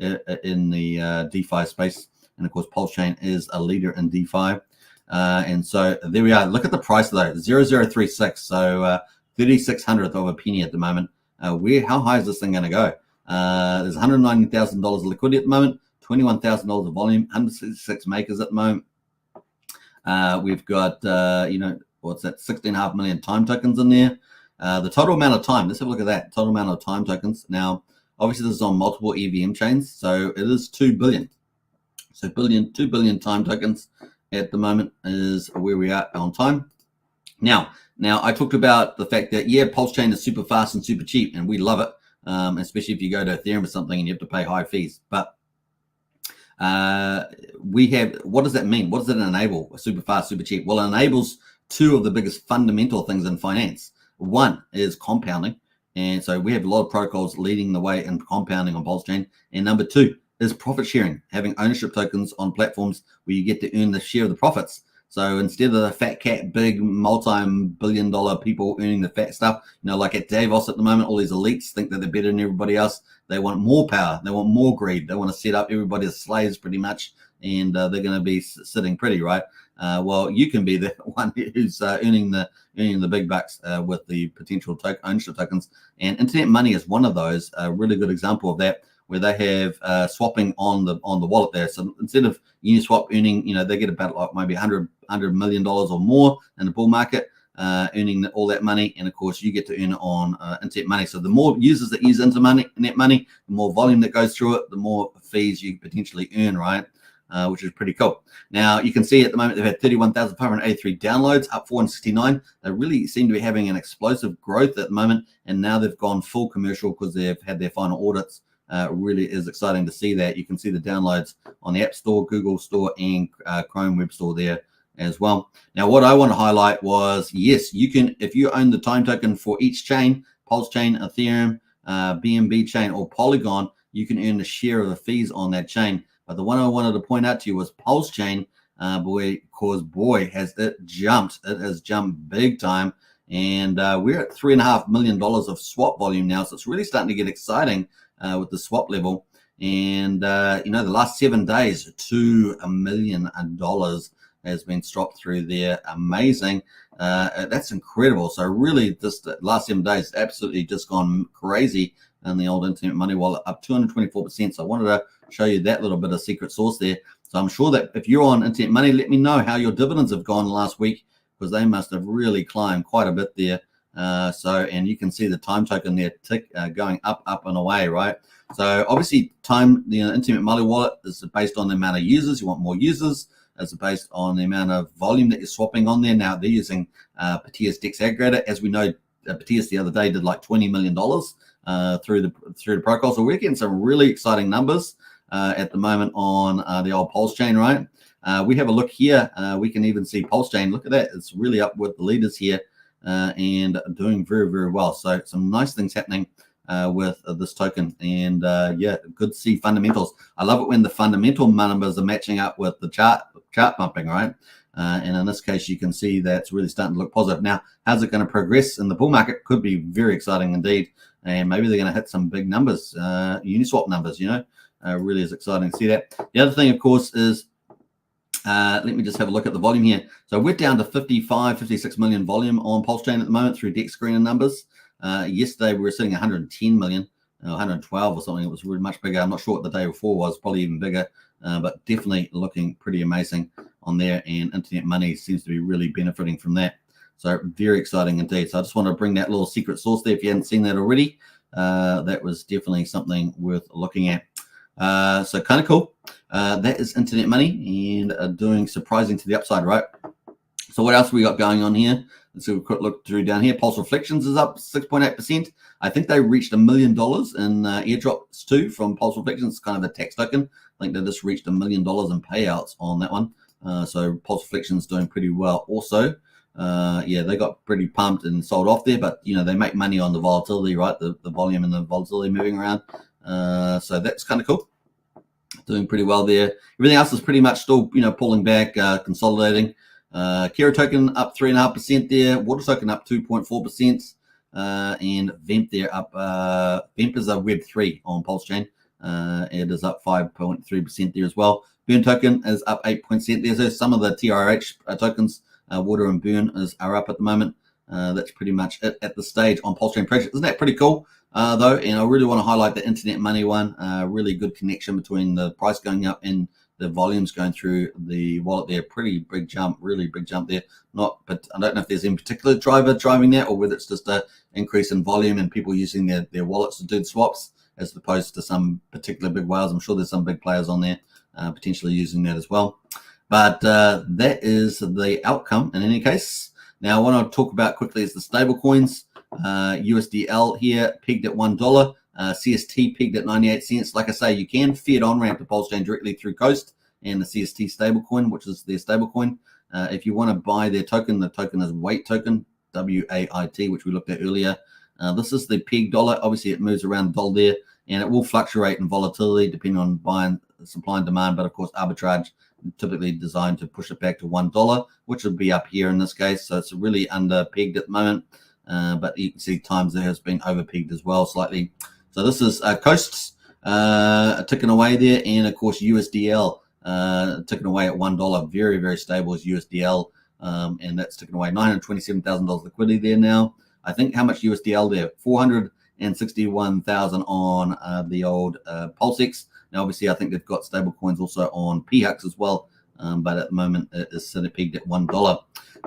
the DeFi space. And of course, Pulsechain is a leader in DeFi. And so there we are. Look at the price though, 0.036. So 3600th of a penny at the moment. How high is this thing going to go? There's $190,000 of liquidity at the moment, $21,000 of volume, 166 makers at the moment. We've got what's that? 16.5 million time tokens in there. The total amount of time. Let's have a look at that. Total amount of time tokens. Now, obviously, this is on multiple EVM chains, so it is 2 billion. So 2 billion time tokens at the moment is where we are on time. Now I talked about the fact that Pulsechain is super fast and super cheap, and we love it, especially if you go to Ethereum or something and you have to pay high fees. But what does that mean? What does it enable? Super fast, super cheap. Well, it enables 2 of the biggest fundamental things in finance. One is compounding, and so we have a lot of protocols leading the way in compounding on Pulsechain. And number 2 is profit sharing, having ownership tokens on platforms where you get to earn the share of the profits. So instead of the fat cat, big multi-billion-dollar people earning the fat stuff, like at Davos at the moment, all these elites think that they're better than everybody else. They want more power. They want more greed. They want to set up everybody as slaves pretty much, and they're going to be sitting pretty, right? well, you can be the one who's earning the big bucks with the potential ownership tokens. And Internet Money is one of those. A really good example of that, where they have swapping on the wallet there. So instead of Uniswap earning, they get about like maybe $100 million or more in the bull market, earning all that money, and of course you get to earn it on Internet Money. So the more users that use Internet Money, the more volume that goes through it, the more fees you potentially earn, right? Which is pretty cool. Now you can see at the moment they've had 31,583 downloads, up 469. They really seem to be having an explosive growth at the moment, and now they've gone full commercial because they've had their final audits. Really is exciting to see that. You can see the downloads on the App Store, Google Store, and Chrome Web Store there as well. Now, what I want to highlight was, yes, you can, if you own the time token for each chain, Pulsechain, Ethereum, BNB chain, or Polygon, you can earn a share of the fees on that chain. But the one I wanted to point out to you was Pulsechain, boy, has it jumped. It has jumped big time. And we're at $3.5 million of swap volume now. So it's really starting to get exciting with the swap level. And, the last 7 days, $2 million has been swapped through there. Amazing. That's incredible. So really, this last 7 days, absolutely just gone crazy in the old Internet Money wallet, up 224%. So I wanted to show you that little bit of secret sauce there. So I'm sure that if you're on Internet Money, let me know how your dividends have gone last week, because they must have really climbed quite a bit there. And you can see the time token there going up and away, right? So obviously the Internet Money wallet is based on the amount of users. You want more users. It's based on the amount of volume that you're swapping on there. Now they're using Patea's DEX aggregator. As we know, Patea's the other day did like $20 million through the protocol. So we're getting some really exciting numbers at the moment on the old Pulsechain, right? We have a look here. We can even see Pulsechain. Look at that. It's really up with the leaders here and doing very, very well. So some nice things happening with this token. And good to see fundamentals. I love it when the fundamental numbers are matching up with the chart pumping, right? And in this case, you can see that's really starting to look positive. Now, how's it going to progress in the bull market? Could be very exciting indeed. And maybe they're going to hit some big numbers, Uniswap numbers, really is exciting to see that. The other thing, of course, is let me just have a look at the volume here. So we're down to 56 million volume on Pulsechain at the moment through DEX screener numbers. Yesterday, we were sitting 110 million, 112 or something. It was really much bigger. I'm not sure what the day before was, probably even bigger, but definitely looking pretty amazing on there. And Internet Money seems to be really benefiting from that. So very exciting indeed. So I just want to bring that little secret sauce there if you hadn't seen that already. That was definitely something worth looking at. So kind of cool. That is Internet Money and doing surprising to the upside, right? So what else we got going on here? Let's do a quick look through down here. Pulse Reflections is up 6.8%. I think they reached $1 million in airdrops too from Pulse Reflections. It's kind of a tax token. I think they just reached $1 million in payouts on that one. So Pulse Reflections doing pretty well also. They got pretty pumped and sold off there, but they make money on the volatility, right? The volume and the volatility moving around. So that's kind of cool. Doing pretty well there. Everything else is pretty much still, pulling back, consolidating. Kira token up 3.5% there. Water token up 2.4%. And Vemp there up. Vemp is a Web3 on Pulsechain. It is up 5.3% there as well. Burn token is up 8% there. So some of the TRH tokens, Water and Burn, are up at the moment. That's pretty much it at the stage on Pulsechain project. Isn't that pretty cool? Though, and I really want to highlight the Internet Money one. Really good connection between the price going up and the volumes going through the wallet there. Pretty big jump, really big jump there. But I don't know if there's any particular driver driving that, or whether it's just an increase in volume and people using their wallets to do the swaps, as opposed to some particular big whales. I'm sure there's some big players on there potentially using that as well. But that is the outcome in any case. Now, what I want to talk about quickly is the stablecoins. USDL here peaked at $1. CST peaked at 98 cents. Like I say, you can fiat on-ramp to Pulsechain directly through Coast and the CST stablecoin, which is their stablecoin. If you want to buy their token, the token is Wait token, WAIT, which we looked at earlier. This is the peg dollar. Obviously, it moves around the dollar there, and it will fluctuate in volatility depending on buying, supply and demand. But of course, arbitrage typically designed to push it back to $1, which would be up here in this case. So it's really under pegged at the moment. But you can see times there has been overpegged as well slightly. So this is Coasts ticking away there, and of course USDL ticking away at $1. Very, very stable as USDL. And that's ticking away $927,000 liquidity there now. I think how much USDL there? 461,000 on the old Pulsechain. Now, obviously, I think they've got stable coins also on PHUX as well. But at the moment, it is sort of pegged at $1.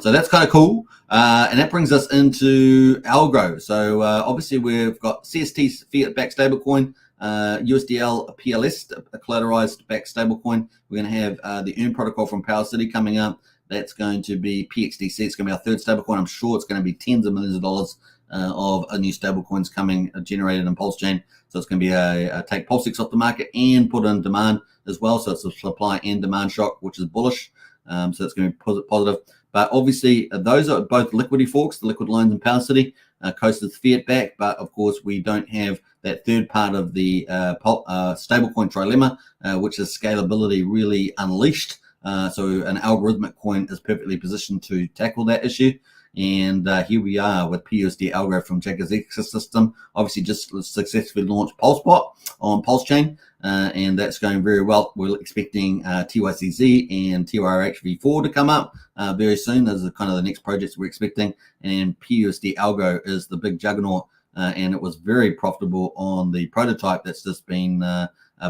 So that's kind of cool. And that brings us into Algo. So obviously, we've got CST fiat-backed stablecoin, USDL PLS, a collateralized backed stablecoin. We're going to have the Earn protocol from Power City coming up. That's going to be PXDC. It's going to be our third stablecoin. I'm sure it's going to be tens of millions of dollars of new stablecoins coming generated in Pulsechain. So it's going to be a take Pulsechain off the market and put in demand as well. So it's a supply and demand shock, which is bullish. So it's going to be positive. But obviously, those are both liquidity forks, the liquid lines in Power City. Coast is fiat back, but of course, we don't have that third part of the stablecoin trilemma, which is scalability really unleashed. So an algorithmic coin is perfectly positioned to tackle that issue. And here we are with PUSD Algo from Jacker's ecosystem. Obviously, just successfully launched PulseBot on Pulsechain, and that's going very well. We're expecting TYCZ and TYRH v4 to come up very soon. Those are kind of the next projects we're expecting. And PUSD Algo is the big juggernaut, and it was very profitable on the prototype that's just been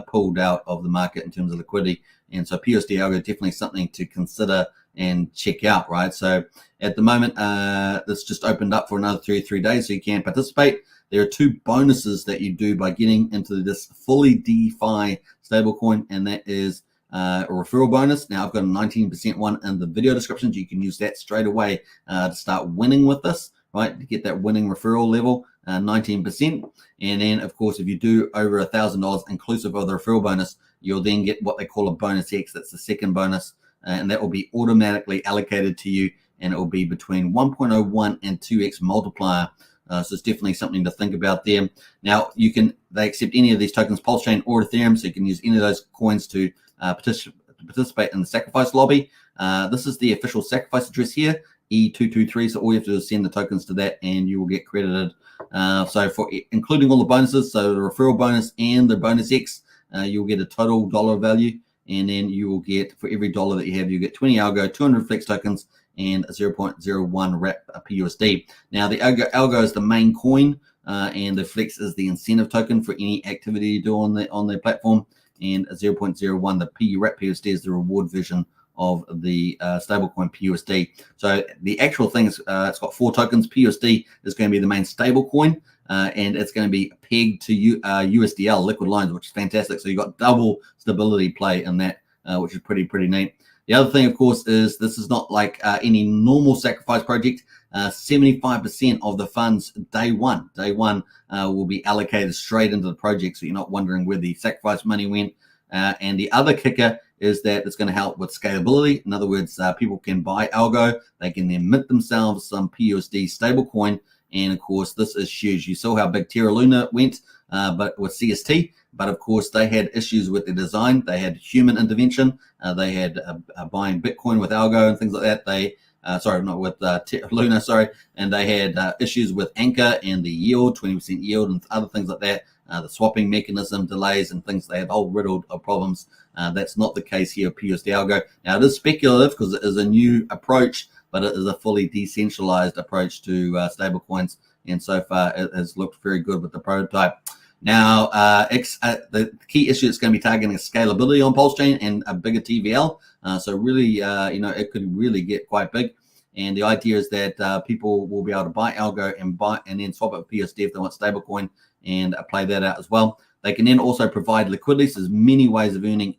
pulled out of the market in terms of liquidity. And so PUSD Algo definitely something to consider and check out, right? So at the moment, this just opened up for another 3 days, so you can participate. There are 2 bonuses that you do by getting into this fully DeFi stablecoin, and that is a referral bonus. Now, I've got a 19% one in the video description, so you can use that straight away to start winning with this, right? To get that winning referral level, 19%. And then, of course, if you do over $1,000 inclusive of the referral bonus, you'll then get what they call a bonus X. That's the second bonus, and that will be automatically allocated to you, and it will be between 1.01 and 2x multiplier. So it's definitely something to think about there. Now, they accept any of these tokens, Pulsechain or Ethereum, so you can use any of those coins to participate in the sacrifice lobby. This is the official sacrifice address here, E223. So all you have to do is send the tokens to that, and you will get credited. So for including all the bonuses, so the referral bonus and the bonus X, you'll get a total dollar value. And then you will get, for every dollar that you have, you get 20 algo, 200 flex tokens, and 0.01 wrap PUSD. Now, the algo is the main coin, and the flex is the incentive token for any activity you do on the platform. And 0.01, the PU wrap PUSD, is the reward version of the stablecoin PUSD. So the actual thing is, it's got 4 tokens. PUSD is going to be the main stable coin. And it's going to be pegged to USDL liquid lines, which is fantastic. So you've got double stability play in that, which is pretty neat. The other thing, of course, is this is not like any normal sacrifice project. 75% of the funds day one will be allocated straight into the project, so you're not wondering where the sacrifice money went. And the other kicker is that it's going to help with scalability. In other words, people can buy algo, they can then mint themselves some PUSD stablecoin. And of course, this is huge. You saw how big Terra Luna went, but with CST. But of course, they had issues with the design. They had human intervention. They had buying Bitcoin with algo and things like that. They, sorry, not with Terra Luna, sorry. And they had issues with Anchor and the yield, 20% yield, and other things like that. The swapping mechanism delays and things. They had a whole riddle of problems. That's not the case here with PUSD Algo. Now, it is speculative because it is a new approach, but it is a fully decentralized approach to stablecoins, and so far it has looked very good with the prototype. Now, the key issue it's going to be targeting is scalability on Pulsechain and a bigger TVL. So really, it could really get quite big. And the idea is that people will be able to buy algo and then swap it with PUSD if they want stablecoin and play that out as well. They can then also provide liquidity. So there's many ways of earning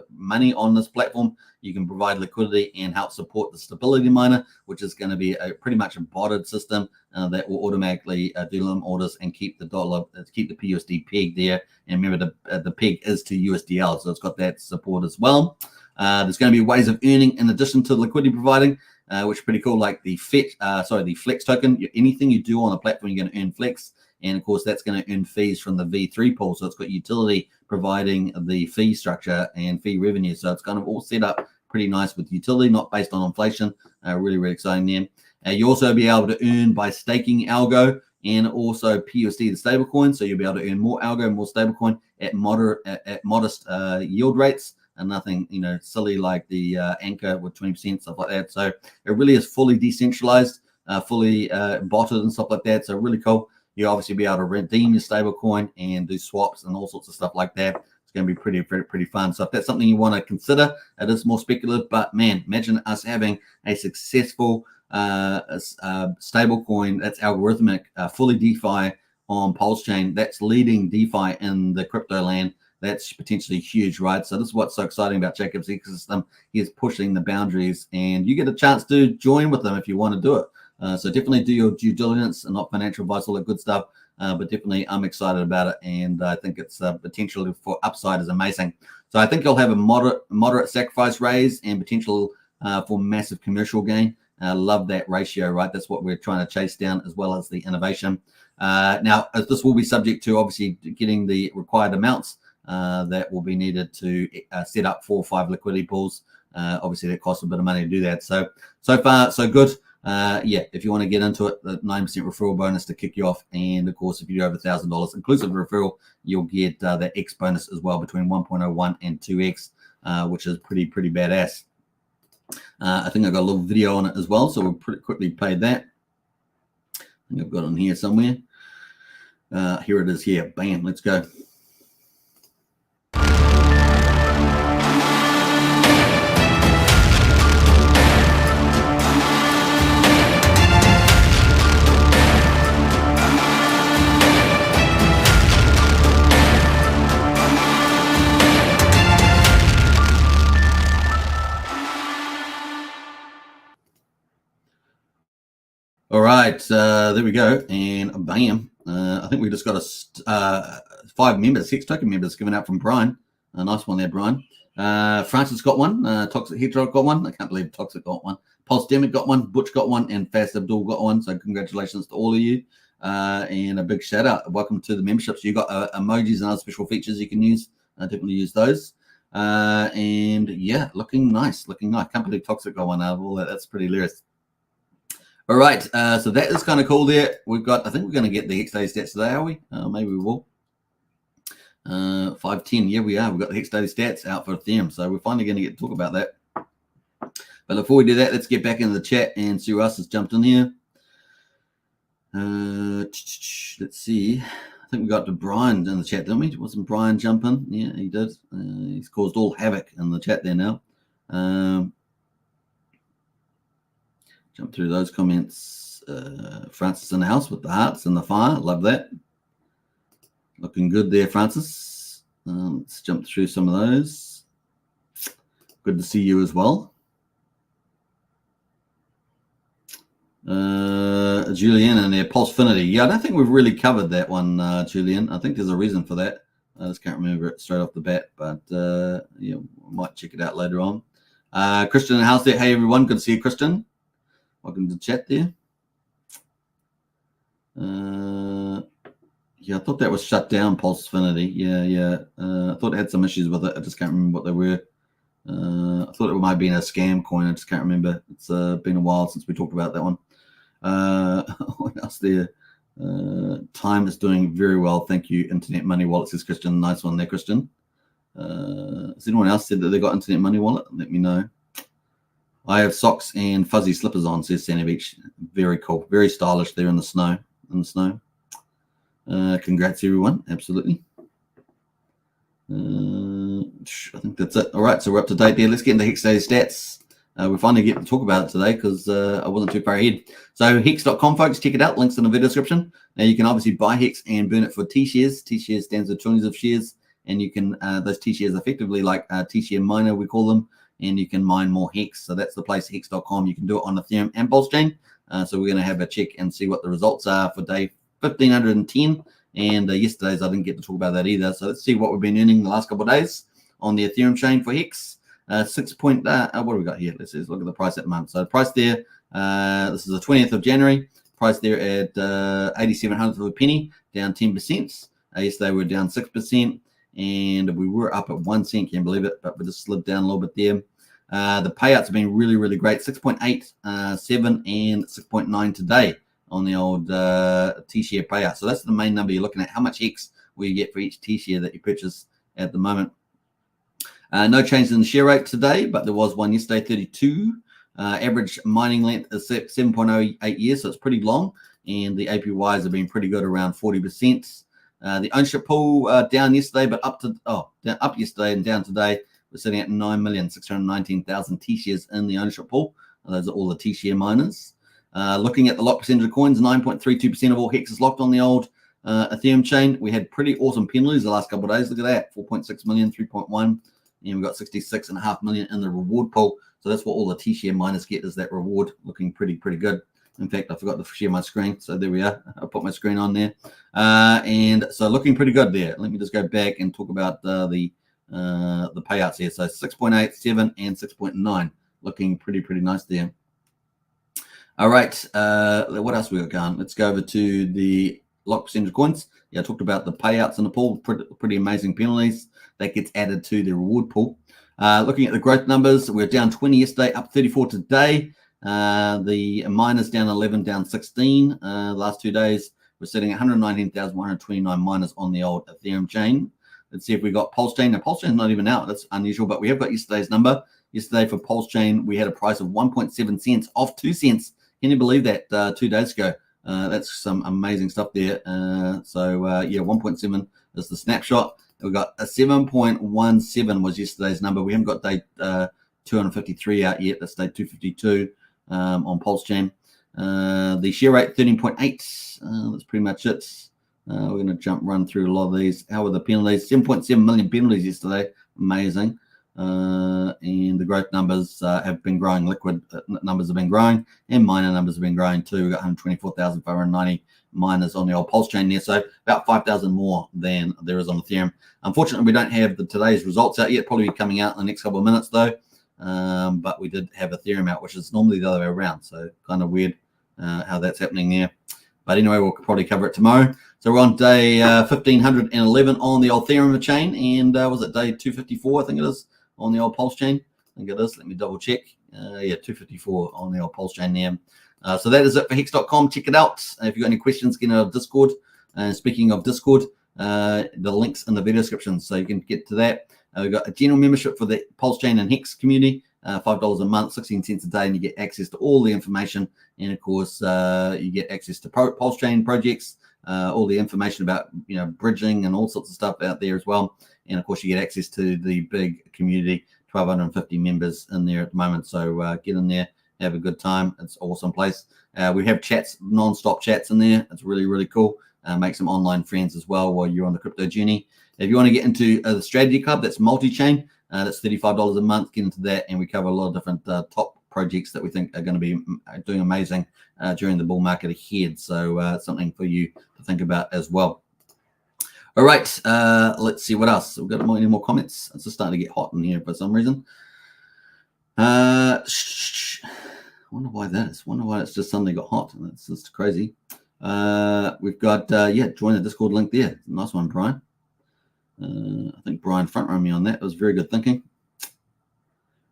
money on this platform. You can provide liquidity and help support the stability miner, which is going to be pretty much a botted system that will automatically do limit orders and keep the PUSD peg there. And remember, the peg is to USDL, so it's got that support as well. There's going to be ways of earning in addition to liquidity providing, which is pretty cool, like the flex token. Anything you do on the platform, you're going to earn flex. And of course, that's going to earn fees from the V3 pool. So it's got utility providing the fee structure and fee revenue. So it's kind of all set up pretty nice with utility, not based on inflation. Really exciting there. You also be able to earn by staking algo and also PUSD, the stablecoin. So you'll be able to earn more algo, more stablecoin at modest yield rates. and nothing, you know, silly like the Anchor with 20%, stuff like that. So it really is fully decentralized, fully botted and stuff like that. So really cool. You obviously be able to redeem your stablecoin and do swaps and all sorts of stuff like that. It's going to be pretty fun. So if that's something you want to consider, it is more speculative, but man, imagine us having a successful stablecoin that's algorithmic, fully DeFi on Pulsechain. That's leading DeFi in the crypto land. That's potentially huge, right? So this is what's so exciting about Jacob's ecosystem. He is pushing the boundaries, and you get a chance to join with them if you want to do it. So definitely do your due diligence, and not financial advice, all that good stuff. But definitely, I'm excited about it, and I think its potential for upside is amazing. So I think you'll have a moderate sacrifice raise and potential for massive commercial gain. Love that ratio, right? That's what we're trying to chase down, as well as the innovation. Now, this will be subject to obviously getting the required amounts that will be needed to set up 4 or 5 liquidity pools. Obviously, that costs a bit of money to do that. So far, so good. Yeah, if you want to get into it, the 9% referral bonus to kick you off. And of course, if you do over $1,000 inclusive referral, you'll get that X bonus as well, between 1.01 and 2X, which is pretty badass. I think I got a little video on it as well, so we'll pretty quickly play that. I think I've got it on here somewhere. Here it is here. Bam, let's go. All right, there we go, and bam. I think we just got a 5 members, Hex Token members given out from Brian. A nice one there, Brian. Francis got one. Toxic Hedgehog got one. I can't believe Toxic got one. Pulse Demic got one. Butch got one, and Fast Abdul got one. So congratulations to all of you, and a big shout out. Welcome to the membership. So you got emojis and other special features you can use. Definitely use those. And yeah, looking nice. Can't believe Toxic got one out of all that. That's pretty hilarious. All right, so that is kind of cool there. We've got, I think we're going to get the Hex Daily Stats today, are we? Maybe we will. 5:10, yeah, we are. We've got the Hex Daily Stats out for Ethereum, so we're finally going to get to talk about that. But before we do that, let's get back into the chat and see who else has jumped in here. Let's see. I think we got to Brian in the chat, didn't we? Wasn't Brian jumping? Yeah, he did. He's caused all havoc in the chat there now. Jump through those comments. Francis in the house with the hearts and the fire. Love that. Looking good there, Francis. Let's jump through some of those. Good to see you as well. Julian and their Pulsefinity. Yeah, I don't think we've really covered that one, Julian. I think there's a reason for that. I just can't remember it straight off the bat, but yeah, we might check it out later on. Christian in the house there. Hey, everyone. Good to see you, Christian. Welcome to the chat there. Yeah, I thought that was shut down, Pulsefinity. Yeah. I thought it had some issues with it. I just can't remember what they were. I thought it might have been a scam coin. I just can't remember. It's been a while since we talked about that one. What else there? Time is doing very well. Thank you, Internet Money Wallet, says Christian. Nice one there, Christian. Has anyone else said that they got Internet Money Wallet? Let me know. I have socks and fuzzy slippers on, says Sandy Beach. Very cool. Very stylish there in the snow. Congrats, everyone. Absolutely. I think that's it. All right, so we're up to date there. Let's get into Hex Daily Stats. We finally get to talk about it today because I wasn't too far ahead. So hex.com, folks, check it out. Links in the video description. Now you can obviously buy Hex and burn it for T-shares. T-shares stands for trillions of shares, and you can those T-shares effectively like T-share miner, we call them. And you can mine more Hex. So that's the place, hex.com. You can do it on Ethereum and Pulsechain. So we're going to have a check and see what the results are for day 1510. And yesterday's, I didn't get to talk about that either. So let's see what we've been earning the last couple of days on the Ethereum chain for Hex. What do we got here? Let's look at the price at the moment. So the price there, this is the 20th of January. Price there at 8700th of a penny, down 10%. Yesterday we were down 6%. And we were up at 1 cent, can't believe it, but we just slid down a little bit there. The payouts have been really great, 6.8, 7, and 6.9 today on the old T-share payout. So that's the main number you're looking at. How much Hex will you get for each T-share that you purchase at the moment? No change in the share rate today, but there was one yesterday, 32. Average mining length is 7.08 years, so it's pretty long. And the APYs have been pretty good, around 40%. The ownership pool down yesterday, but up yesterday and down today. We're sitting at 9,619,000 T-shares in the ownership pool. Those are all the T-share miners. Looking at the lock percentage of coins, 9.32% of all Hex is locked on the old Ethereum chain. We had pretty awesome penalties the last couple of days. Look at that, 4.6 million, 3.1, and we've got 66.5 million in the reward pool. So that's what all the T-share miners get, is that reward. Looking pretty good. In fact, I forgot to share my screen, so there we are. I'll put my screen on there, and so looking pretty good there. Let me just go back and talk about the payouts here. So 6.8, 7, and 6.9, looking pretty nice there. All right, what else we got going? Let's go over to the lock percentage of coins. Yeah, I talked about the payouts in the pool. Pretty amazing penalties that gets added to the reward pool. Looking at the growth numbers, we're down 20 yesterday, up 34 today. The miners down 11, down 16. Last 2 days, we're sitting at 119,129 miners on the old Ethereum chain. Let's see if we got Pulsechain. Now, Pulsechain is not even out. That's unusual, but we have got yesterday's number. Yesterday for Pulsechain, we had a price of 1.7 cents off 2 cents. Can you believe that 2 days ago? That's some amazing stuff there. Yeah, 1.7 is the snapshot. We've got a 7.17 was yesterday's number. We haven't got day 253 out yet. That's day 252 on Pulsechain. The share rate 13.8. That's pretty much it. We're going to run through a lot of these. How were the penalties? 7.7 million penalties yesterday. Amazing. And the growth numbers have been growing. Liquid numbers have been growing, and miner numbers have been growing too. We've got 124,590 miners on the old Pulsechain there, so about 5,000 more than there is on Ethereum. Unfortunately, we don't have today's results out yet. Probably be coming out in the next couple of minutes though. But we did have Ethereum out, which is normally the other way around. So kind of weird how that's happening there. But anyway, we'll probably cover it tomorrow. So we're on day 1511 on the old Ethereum chain, and was it day 254? I think it is on the old Pulsechain. I think it is. Let me double check. 254 on the old Pulsechain there. So that is it for hex.com. Check it out. If you've got any questions, get in our Discord. Speaking of Discord, the link's in the video description, so you can get to that. We've got a general membership for the Pulsechain and Hex community, $5 a month, 16 cents a day, and you get access to all the information. And of course, you get access to Pulsechain projects, all the information about bridging and all sorts of stuff out there as well. And of course, you get access to the big community, 1,250 members in there at the moment. So get in there, have a good time. It's an awesome place. We have chats, non-stop chats in there. It's really cool. Make some online friends as well while you're on the crypto journey. If you want to get into the strategy club, that's multi-chain. That's $35 a month. Get into that, and we cover a lot of different top projects that we think are going to be doing amazing during the bull market ahead. So something for you to think about as well. All right, let's see what else. We've got any more comments. It's just starting to get hot in here for some reason. I wonder why that is. Wonder why it's just suddenly got hot. That's just crazy. We've got, join the Discord link there. Nice one, Brian. I think Brian front-run me on that. It was very good thinking.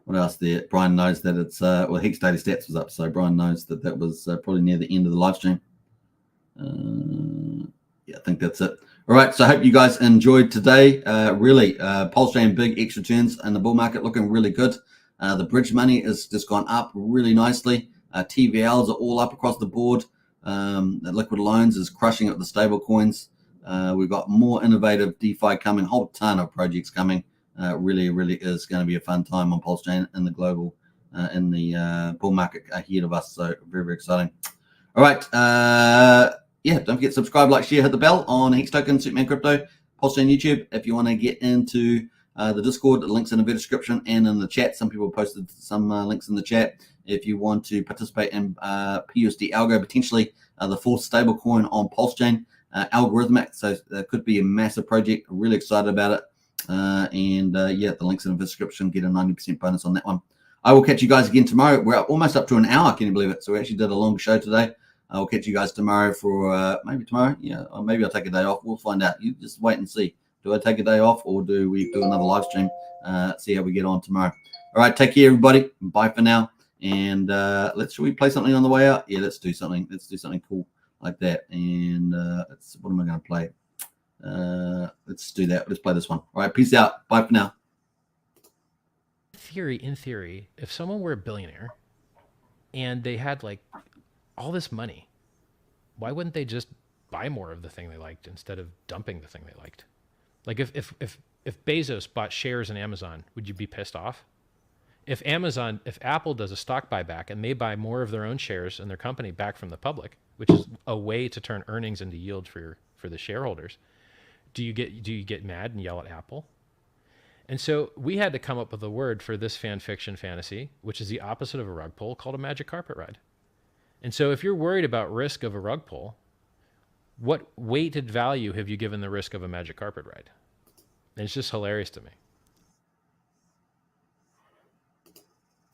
What else there? Brian knows that it's, Hex Daily Stats was up, so Brian knows that that was probably near the end of the live stream. I think that's it. All right, so I hope you guys enjoyed today. Really, Pulsechain big extra turns and the bull market looking really good. The bridge money has just gone up really nicely. TVLs are all up across the board. The liquid loans is crushing up the stable coins. We've got more innovative DeFi coming, a whole ton of projects coming. Really is going to be a fun time on Pulsechain in the global, in the bull market ahead of us. So very exciting. All right. Don't forget to subscribe, like, share, hit the bell on Hex Token, Superman Crypto, Pulsechain YouTube. If you want to get into the Discord, the links in the video description and in the chat. Some people posted some links in the chat. If you want to participate in PUSD Algo, potentially the fourth stable coin on Pulsechain, algorithmic. So that could be a massive project. Really excited about it. The links in the description. Get a 90% bonus on that one. I will catch you guys again tomorrow. We're almost up to an hour. Can you believe it? So we actually did a long show today. I'll catch you guys tomorrow for maybe tomorrow. Yeah, or maybe I'll take a day off. We'll find out. You just wait and see. Do I take a day off or do we do another live stream? See how we get on tomorrow. All right, take care, everybody. Bye for now. And should we play something on the way out? Yeah, let's do something. Let's do something cool like that. And what am I going to play? Let's do that. Let's play this one. All right, peace out. Bye for now. theory, if someone were a billionaire and they had like all this money, why wouldn't they just buy more of the thing they liked instead of dumping the thing they liked? Like if Bezos bought shares in Amazon, would you be pissed off? If Apple does a stock buyback and they buy more of their own shares in their company back from the public, which is a way to turn earnings into yield for the shareholders, do you get mad and yell at Apple? And so we had to come up with a word for this fan fiction fantasy, which is the opposite of a rug pull, called a magic carpet ride. And so if you're worried about risk of a rug pull, what weighted value have you given the risk of a magic carpet ride? And it's just hilarious to me.